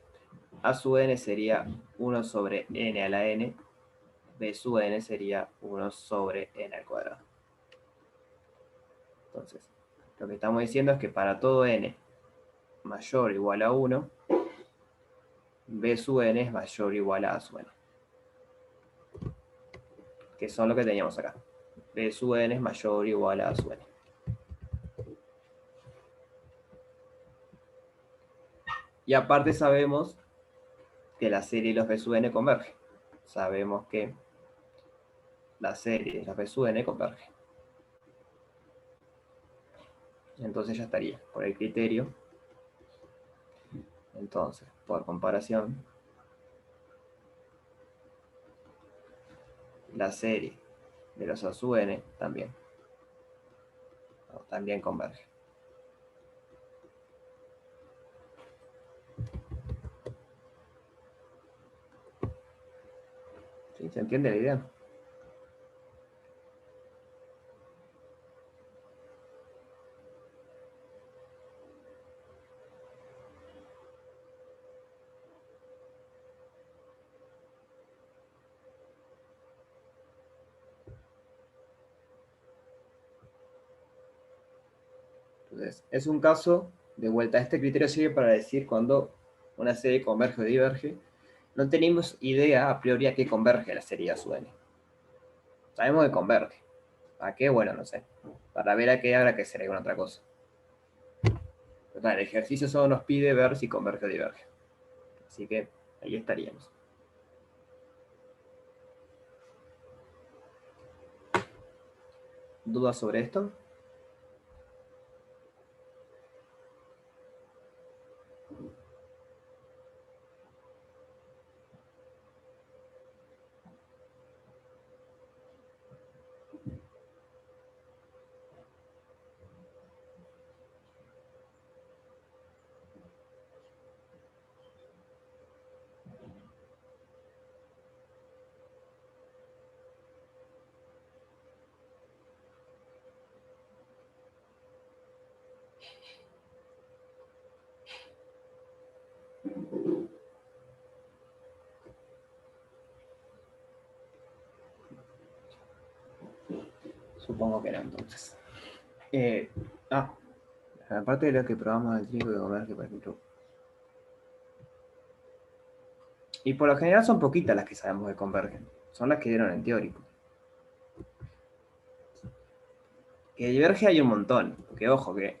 A sub n sería 1 sobre n a la n. B sub n sería 1 sobre n al cuadrado. Entonces, lo que estamos diciendo es que para todo n mayor o igual a 1, B sub n es mayor o igual a A sub n. Que son lo que teníamos acá. B sub n es mayor o igual a A sub n. Y aparte sabemos que la serie de los B sub n converge. Sabemos que la serie de los B sub n converge. Entonces ya estaría, por el criterio. Entonces, por comparación, la serie de los A sub n también converge. ¿Sí? ¿Se entiende la idea? Entonces, es un caso, de vuelta, este criterio sirve para decir cuando una serie converge o diverge. No tenemos idea a priori a qué converge la serie A sub n. Sabemos que converge. ¿A qué? Bueno, no sé. Para ver a qué habrá que hacer alguna otra cosa. Total, el ejercicio solo nos pide ver si converge o diverge. Así que ahí estaríamos. ¿Dudas sobre esto? Supongo que no, entonces. Aparte de lo que probamos del trigo de converge, por ejemplo. Y por lo general son poquitas las que sabemos que convergen. Son las que dieron en teórico. Que diverge hay un montón. Que ojo, que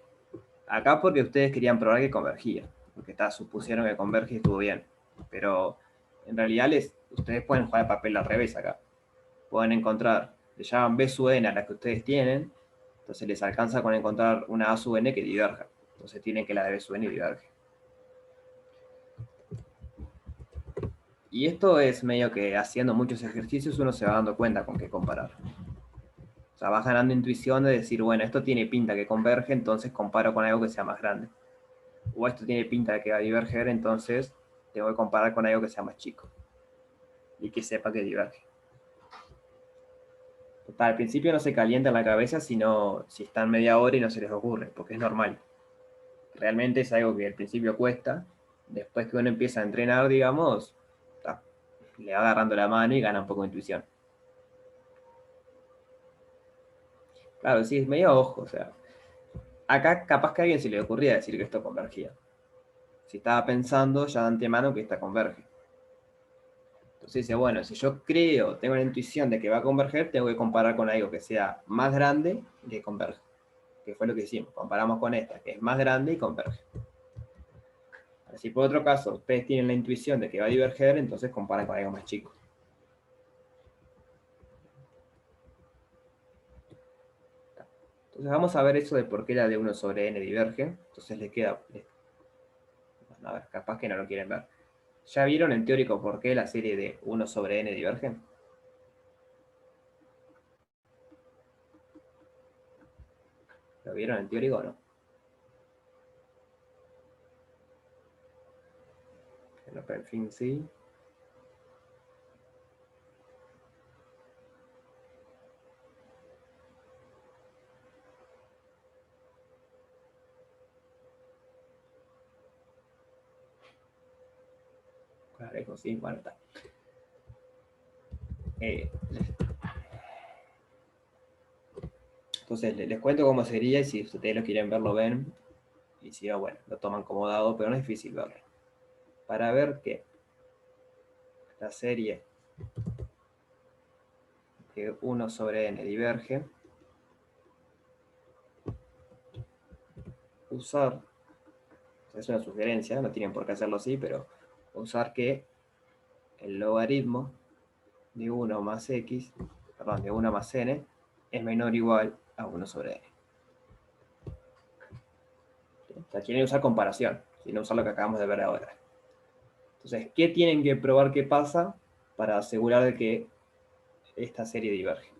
acá porque ustedes querían probar que convergía. Porque supusieron que converge y estuvo bien. Pero en realidad ustedes pueden jugar el papel al revés acá. Pueden encontrar, le llaman B sub n a la que ustedes tienen. Entonces les alcanza con encontrar una A sub n que diverja. Entonces tienen que la de B sub n diverge. Y esto es medio que haciendo muchos ejercicios uno se va dando cuenta con qué comparar. O sea, vas ganando intuición de decir, bueno, esto tiene pinta que converge, entonces comparo con algo que sea más grande. O esto tiene pinta de que va a diverger, entonces tengo que comparar con algo que sea más chico. y que sepa que diverge. Total, al principio no se calienta en la cabeza, sino si están media hora y no se les ocurre, porque es normal. Realmente es algo que al principio cuesta. Después que uno empieza a entrenar, digamos, le va agarrando la mano y gana un poco de intuición. Claro, sí, es medio ojo, o sea. Acá capaz que a alguien se le ocurría decir que esto convergía. Si estaba pensando ya de antemano que esta converge. Entonces dice, bueno, si yo creo, tengo la intuición de que va a converger, tengo que comparar con algo que sea más grande y que converge. Que fue lo que hicimos. Comparamos con esta, que es más grande y converge. Si por otro caso ustedes tienen la intuición de que va a diverger, entonces comparan con algo más chico. Entonces vamos a ver eso de por qué la de 1 sobre n diverge. Entonces les queda... Bueno, a ver, capaz que no lo quieren ver. ¿Ya vieron en teórico por qué la serie de 1 sobre n diverge? ¿Lo vieron en teórico o no? Bueno, pero en fin, sí. Claro, sí, bueno, está. Entonces les cuento cómo sería y si ustedes lo quieren ver, lo ven. Y si no, bueno, lo toman como dado, pero no es difícil verlo. Para ver que la serie de 1 sobre n diverge, usar, es una sugerencia, no tienen por qué hacerlo así, pero usar que el logaritmo de 1 más x, perdón, de 1 más n, es menor o igual a 1 sobre n. O sea, quieren usar comparación, sino usar lo que acabamos de ver ahora. Entonces, ¿qué tienen que probar que pasa para asegurar de que esta serie diverge?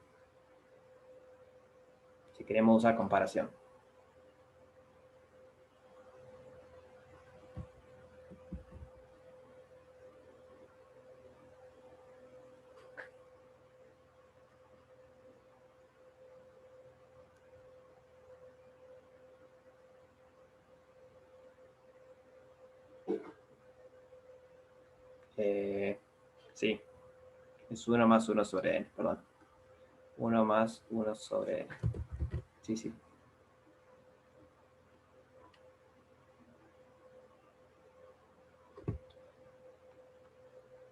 Si queremos usar comparación. Sí, es 1 más 1 sobre n, perdón. 1 más 1 sobre n. Sí, sí.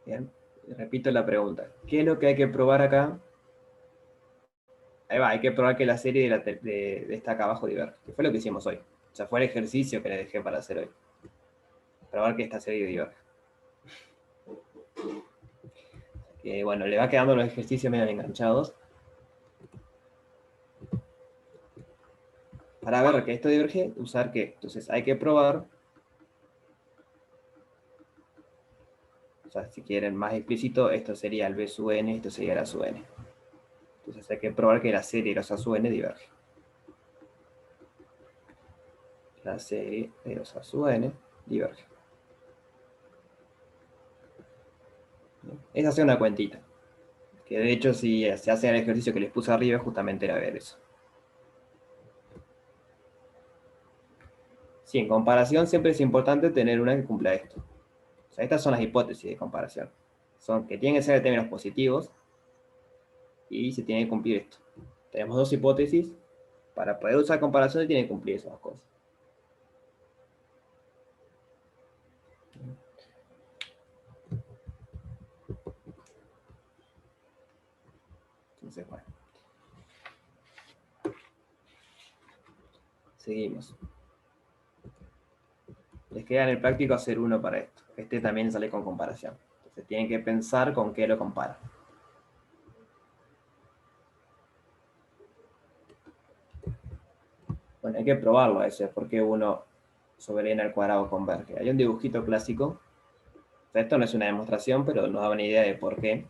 Bien, repito la pregunta. ¿Qué es lo que hay que probar acá? Ahí va, hay que probar que la serie de esta acá abajo diverge, que fue lo que hicimos hoy. O sea, fue el ejercicio que le dejé para hacer hoy. Probar que esta serie diverge. Bueno, le va quedando los ejercicios medio enganchados. Para ver que esto diverge, usar qué. Entonces hay que probar. O sea, si quieren más explícito, esto sería el b sub n, esto sería la sub n. Entonces hay que probar que la serie de los a sub n diverge. La serie de los a sub n diverge. Es hacer una cuentita. Que de hecho, si se hace el ejercicio que les puse arriba, justamente era ver eso. Sí, en comparación siempre es importante tener una que cumpla esto. O sea, estas son las hipótesis de comparación. Son que tienen que ser de términos positivos y se tiene que cumplir esto. Tenemos dos hipótesis. Para poder usar comparación se tienen que cumplir esas dos cosas. Entonces, bueno. Seguimos. Les queda en el práctico hacer uno para esto. Este también sale con comparación. Entonces tienen que pensar con qué lo comparan. Bueno, hay que probarlo eso, porque 1 sobre n al cuadrado converge. Hay un dibujito clásico. O sea, esto no es una demostración, pero nos da una idea de por qué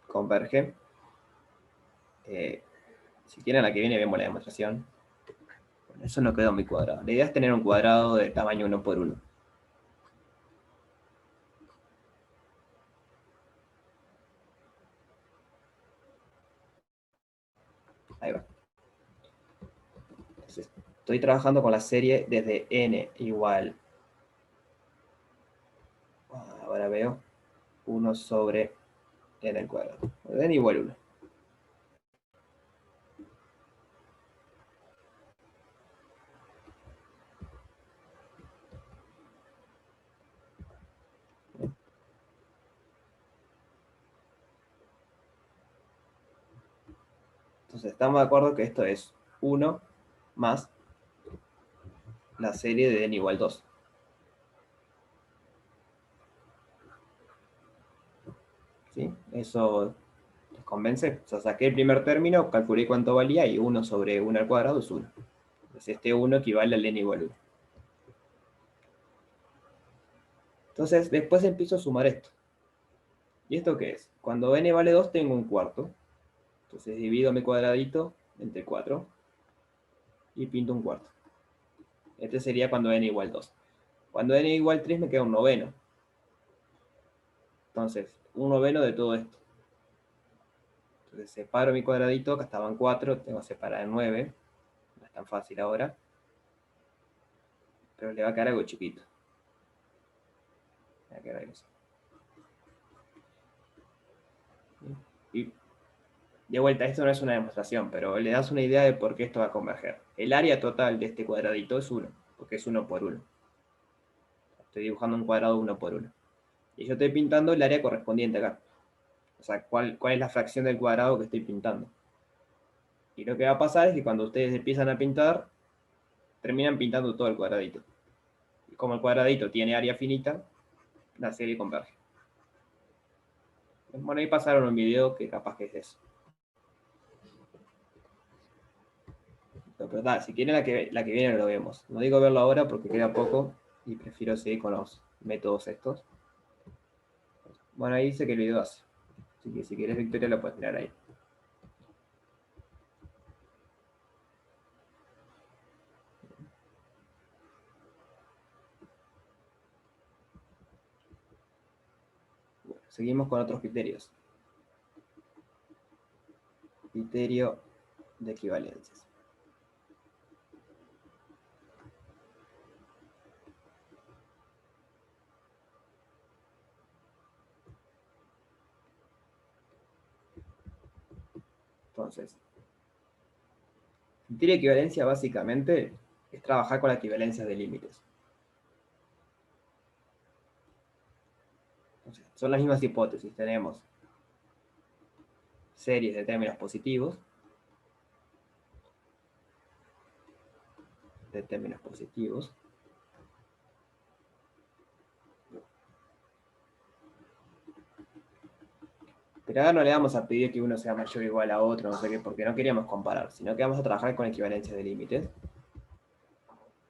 converge. Si quieren, la que viene vemos la demostración. Bueno, eso no quedó muy cuadrado. La idea es tener un cuadrado de tamaño 1 por 1. Ahí va. Entonces, estoy trabajando con la serie desde n igual, ahora veo, 1 sobre n al cuadrado. N igual 1. Entonces, estamos de acuerdo que esto es 1 más la serie de n igual 2. ¿Sí? ¿Eso les convence? O sea, saqué el primer término, calculé cuánto valía y 1 sobre 1 al cuadrado es 1. Entonces, este 1 equivale al n igual 1. Entonces, después empiezo a sumar esto. ¿Y esto qué es? Cuando n vale 2 tengo un cuarto. Entonces divido mi cuadradito entre 4 y pinto un cuarto. Este sería cuando n igual 2. Cuando n igual 3 me queda un noveno. Entonces, un noveno de todo esto. Entonces separo mi cuadradito, acá estaban 4, tengo que separar en 9. No es tan fácil ahora. Pero le va a quedar algo chiquito. Le va a quedar algo así. Y de vuelta, esto no es una demostración, pero le das una idea de por qué esto va a converger. El área total de este cuadradito es 1, porque es 1 por 1. Estoy dibujando un cuadrado 1 por 1. Y yo estoy pintando el área correspondiente acá. O sea, cuál es la fracción del cuadrado que estoy pintando. Y lo que va a pasar es que cuando ustedes empiezan a pintar, terminan pintando todo el cuadradito. Y como el cuadradito tiene área finita, la serie converge. Bueno, ahí pasaron un video que capaz que es eso. Pero nada, si quieren la que viene lo vemos. No digo verlo ahora porque queda poco y prefiero seguir con los métodos estos. Bueno, ahí dice que el video hace. Así que si quieres Victoria lo puedes mirar ahí. Bueno, seguimos con otros criterios. Criterio de equivalencias. Entonces, criterio de equivalencia básicamente es trabajar con la equivalencia de límites. Entonces, son las mismas hipótesis. Tenemos series de términos positivos. Pero ahora no le vamos a pedir que uno sea mayor o igual a otro, no sé qué, porque no queríamos comparar, sino que vamos a trabajar con equivalencia de límites.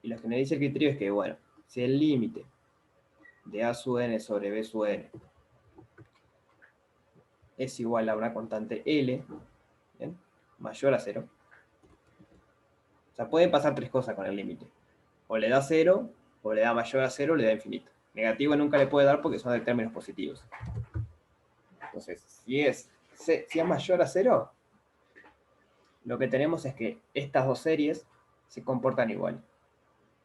Y lo que me dice el criterio es que, bueno, si el límite de a sub n sobre b sub n es igual a una constante L, ¿bien?, mayor a 0. O sea, pueden pasar tres cosas con el límite. O le da 0, o le da mayor a 0, o le da infinito. Negativo nunca le puede dar porque son de términos positivos. Entonces, si es mayor a 0, lo que tenemos es que estas dos series se comportan igual.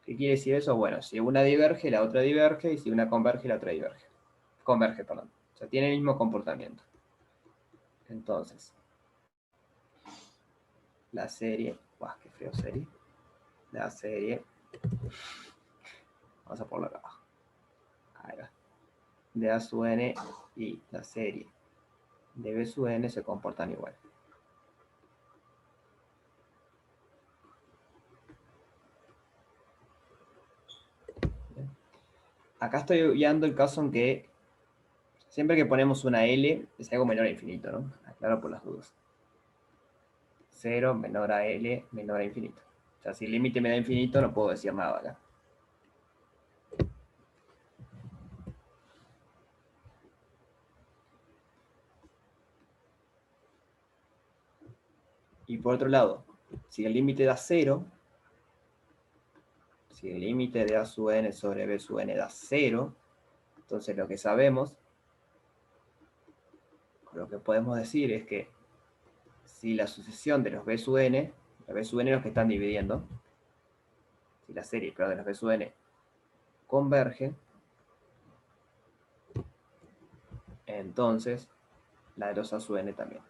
¿Qué quiere decir eso? Bueno, si una diverge, la otra diverge, y si una converge, la otra diverge. Converge, perdón. O sea, tiene el mismo comportamiento. Entonces, la serie... ¡Guau, qué feo serie! La serie... Vamos a ponerlo acá abajo. Ahí va. De A sub n y la serie de B sub n se comportan igual. Acá estoy guiando el caso en que siempre que ponemos una L es algo menor a infinito, ¿no? Aclaro por las dudas. 0 menor a L menor a infinito. O sea, si el límite me da infinito no puedo decir nada acá. Y por otro lado, si el límite da 0, si el límite de A sub n sobre B sub n da 0, entonces lo que sabemos, lo que podemos decir es que si la sucesión de los B sub n, los B sub n los que están dividiendo, si la serie, pero de los B sub n converge, entonces la de los A sub n también.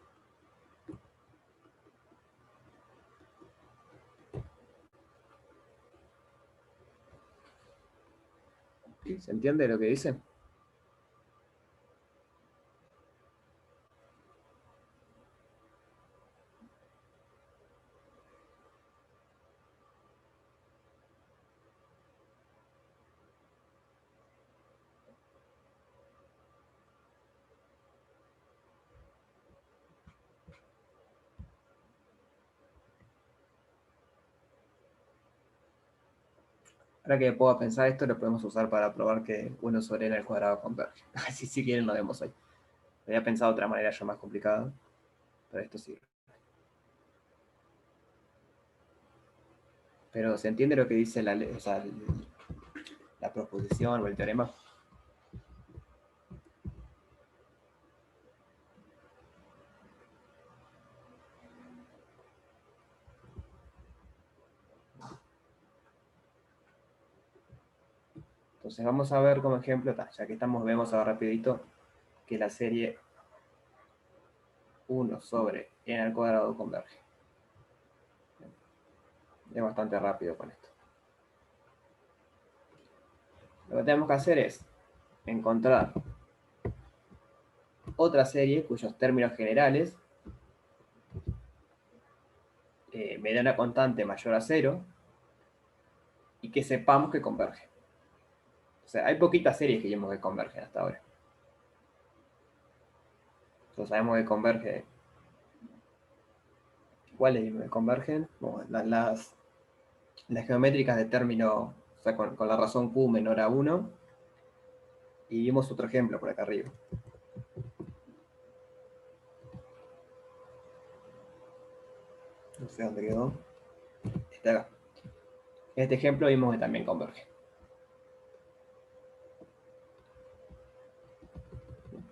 ¿Se entiende lo que dice? Ahora que puedo pensar esto, lo podemos usar para probar que 1 sobre n al cuadrado converge. Así si quieren lo vemos hoy. Había pensado otra manera ya más complicada, pero esto sirve. Pero ¿se entiende lo que dice o sea, la proposición o el teorema? Entonces vamos a ver como ejemplo, ya que estamos, vemos ahora rapidito que la serie 1 sobre n al cuadrado converge. Es bastante rápido con esto. Lo que tenemos que hacer es encontrar otra serie cuyos términos generales me da una constante mayor a 0 y que sepamos que converge. O sea, hay poquitas series que vimos que convergen hasta ahora. Entonces sabemos que converge. ¿Cuáles vimos que convergen? Bueno, las geométricas de término, o sea, con la razón q menor a 1. Y vimos otro ejemplo por acá arriba. No sé dónde quedó. Está acá. En este ejemplo vimos que también converge.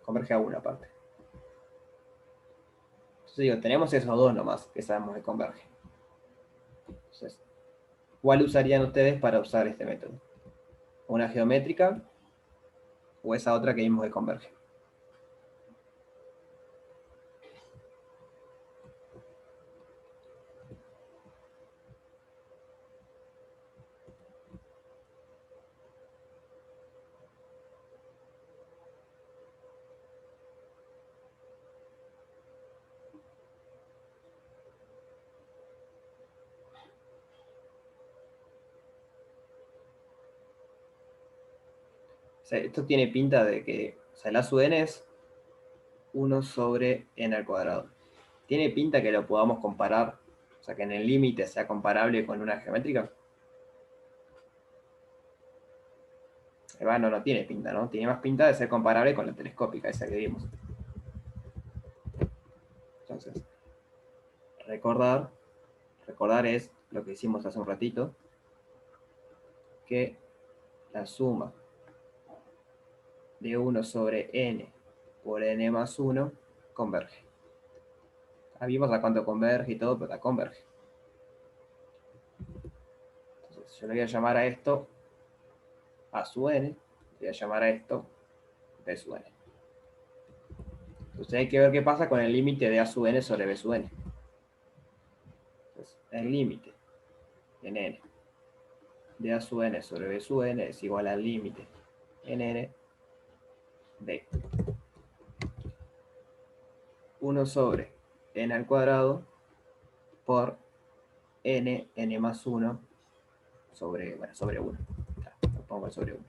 Converge a 1 aparte. Entonces digo, tenemos esos dos nomás que sabemos que convergen. Entonces, ¿cuál usarían ustedes para usar este método? ¿Una geométrica o esa otra que vimos que converge? O sea, esto tiene pinta de que, o sea, el A sub n es 1 sobre n al cuadrado. ¿Tiene pinta que lo podamos comparar? O sea, que en el límite sea comparable con una geométrica. Bueno, no tiene pinta, ¿no? Tiene más pinta de ser comparable con la telescópica, esa que vimos. Entonces, recordar es lo que hicimos hace un ratito, que la suma de 1 sobre n por n más 1 converge. Vimos a cuánto converge y todo, pero la converge. Entonces, yo le voy a llamar a esto A sub n, le voy a llamar a esto B sub n. Entonces hay que ver qué pasa con el límite de A sub n sobre B sub n. Entonces, el límite en n de A sub n sobre B sub n es igual al límite en n de 1 sobre n al cuadrado por n más 1 sobre, bueno, sobre 1. Lo pongo sobre 1.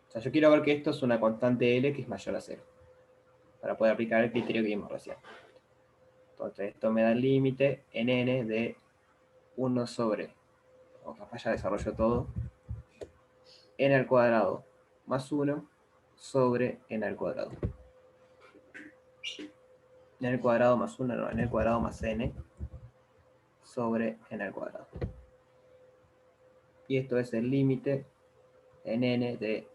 O sea, yo quiero ver que esto es una constante L que es mayor a 0. Para poder aplicar el criterio que vimos recién. Entonces, esto me da el límite en n de 1 sobre, o capaz ya desarrollo todo, n al cuadrado más 1 sobre n al cuadrado. N al cuadrado más 1, no, n al cuadrado más n sobre n al cuadrado. Y esto es el límite en n de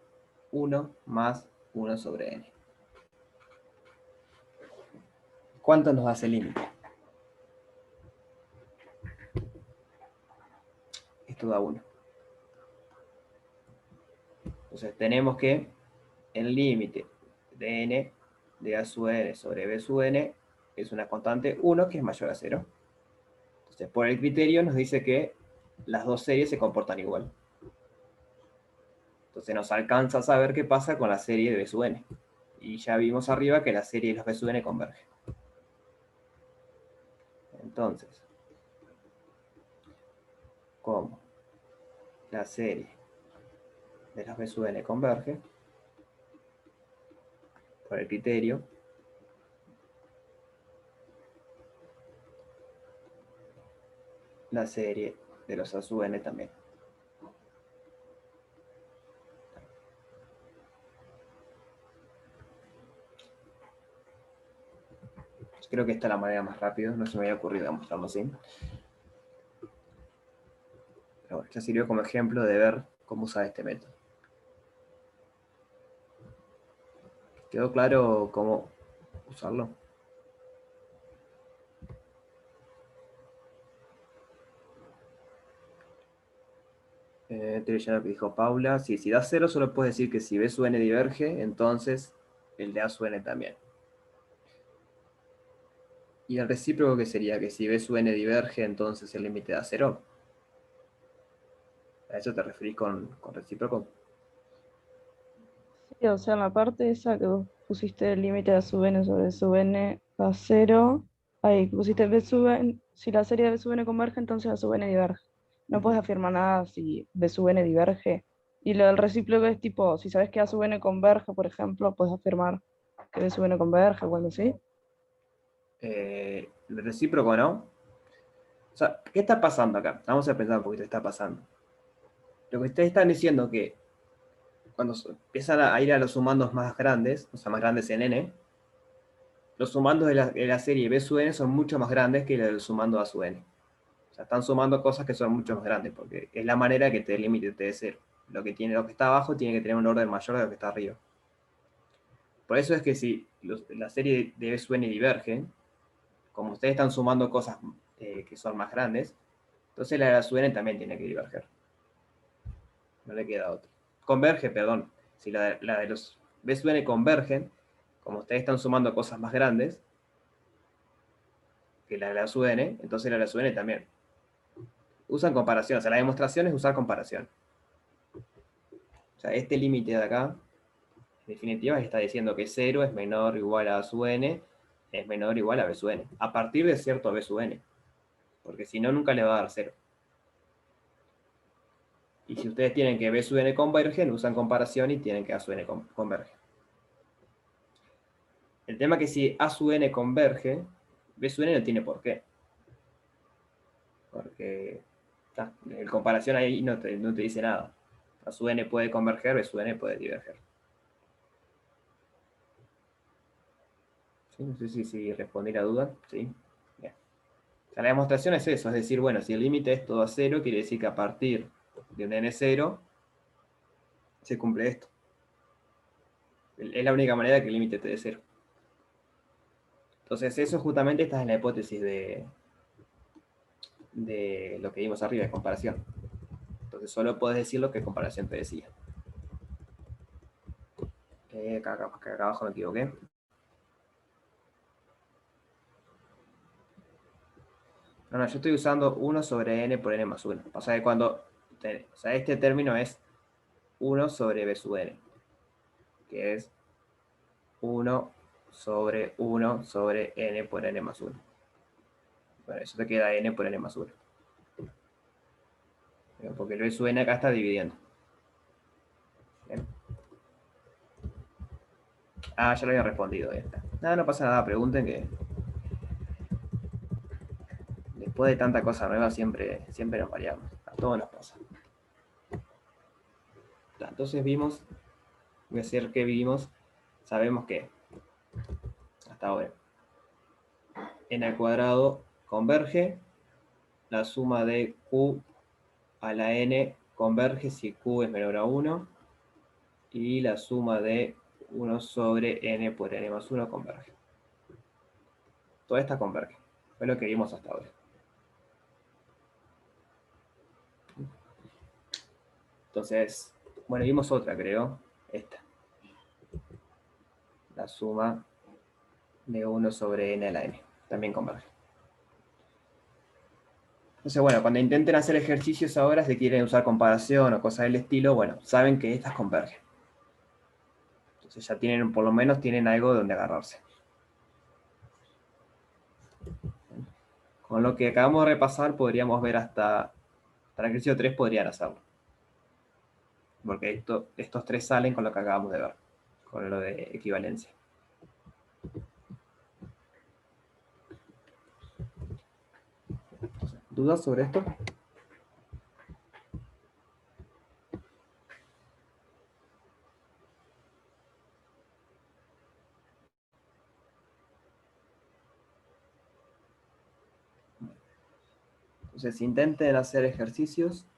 1 más 1 sobre n. ¿Cuánto nos hace el límite? Esto da 1. Entonces tenemos que el límite de n de a sub n sobre b sub n es una constante 1 que es mayor a 0. Entonces por el criterio nos dice que las dos series se comportan igual. Entonces nos alcanza a saber qué pasa con la serie de b sub n. Y ya vimos arriba que la serie de los b sub n converge. Entonces, como la serie de los b sub n converge, por el criterio, la serie de los a sub n también. Creo que esta es la manera más rápida, no se me había ocurrido demostrarlo así. Pero bueno, ya sirvió como ejemplo de ver cómo usar este método. ¿Quedó claro cómo usarlo? Estoy leyendo lo que dijo Paula. Sí, si da 0, solo puedes decir que si b sub n diverge, entonces el de a sub n también. ¿Y el recíproco qué sería? Que si b sub n diverge, entonces el límite da 0. ¿A eso te referís con recíproco? Sí, o sea, en la parte esa que vos pusiste el límite de a sub n sobre sub n a 0, ahí pusiste b sub n, si la serie de b sub n converge, entonces a sub n diverge. No puedes afirmar nada si b sub n diverge. Y lo del recíproco es tipo, si sabes que a sub n converge, por ejemplo, puedes afirmar que b sub n converge o algo así. El recíproco, ¿no? O sea, ¿qué está pasando acá? Vamos a pensar un poquito qué está pasando. Lo que ustedes están diciendo que cuando empiezan a ir a los sumandos más grandes, o sea, más grandes en n, los sumandos de la serie b sub n son mucho más grandes que los sumando a sub n. O sea, están sumando cosas que son mucho más grandes, porque es la manera que te el límite te dé 0. Lo que está abajo tiene que tener un orden mayor de lo que está arriba. Por eso es que si la serie de b sub n diverge, como ustedes están sumando cosas que son más grandes, entonces la de la sub n también tiene que diverger. No le queda otra. Converge, perdón. Si la de los b sub n convergen, como ustedes están sumando cosas más grandes que la de la sub n, entonces la de la sub n también. Usan comparación, o sea, la demostración es usar comparación. O sea, este límite de acá, en definitiva, está diciendo que 0 es menor o igual a sub n, es menor o igual a b sub n, a partir de cierto b sub n. Porque si no, nunca le va a dar 0. Y si ustedes tienen que b sub n convergen, usan comparación y tienen que a sub n converge. El tema es que si a sub n converge, b sub n no tiene por qué. Porque en comparación ahí no te dice nada. A sub n puede converger, b sub n puede diverger. ¿Sí? No sé si respondí la duda. ¿Sí? Bien. O sea, la demostración es eso, es decir, bueno, si el límite es todo a 0, quiere decir que a partir de un n0 se cumple esto. Es la única manera que el límite te dé 0. Entonces eso justamente esta es la hipótesis de lo que vimos arriba, de comparación. Entonces solo puedes decir lo que comparación te decía. Acá abajo me equivoqué. No, yo estoy usando 1 sobre n por n más 1. O sea, este término es 1 sobre b sub n, que es 1 sobre 1 sobre n por n más 1. Bueno, eso te queda n por n más 1. Porque el b sub n acá está dividiendo. Bien. Ah, ya lo había respondido. Nada, no pasa nada, pregunten que después de tanta cosa nueva siempre nos variamos. A todos nos pasa. Entonces vimos, voy a decir que vimos, sabemos que hasta ahora n al cuadrado converge, la suma de q a la n converge si q es menor a 1, y la suma de 1 sobre n por n más 1 converge. Todas estas convergen. Fue lo que vimos hasta ahora. Entonces, bueno, vimos otra, creo. Esta. La suma de 1 sobre n a la n. También converge. Entonces, bueno, cuando intenten hacer ejercicios ahora, si quieren usar comparación o cosas del estilo, bueno, saben que estas convergen. Entonces ya tienen, por lo menos tienen algo donde agarrarse. Con lo que acabamos de repasar, podríamos ver hasta el ejercicio 3 podrían hacerlo. Porque estos tres salen con lo que acabamos de ver, con lo de equivalencia. ¿Dudas sobre esto? Entonces intenten hacer ejercicios.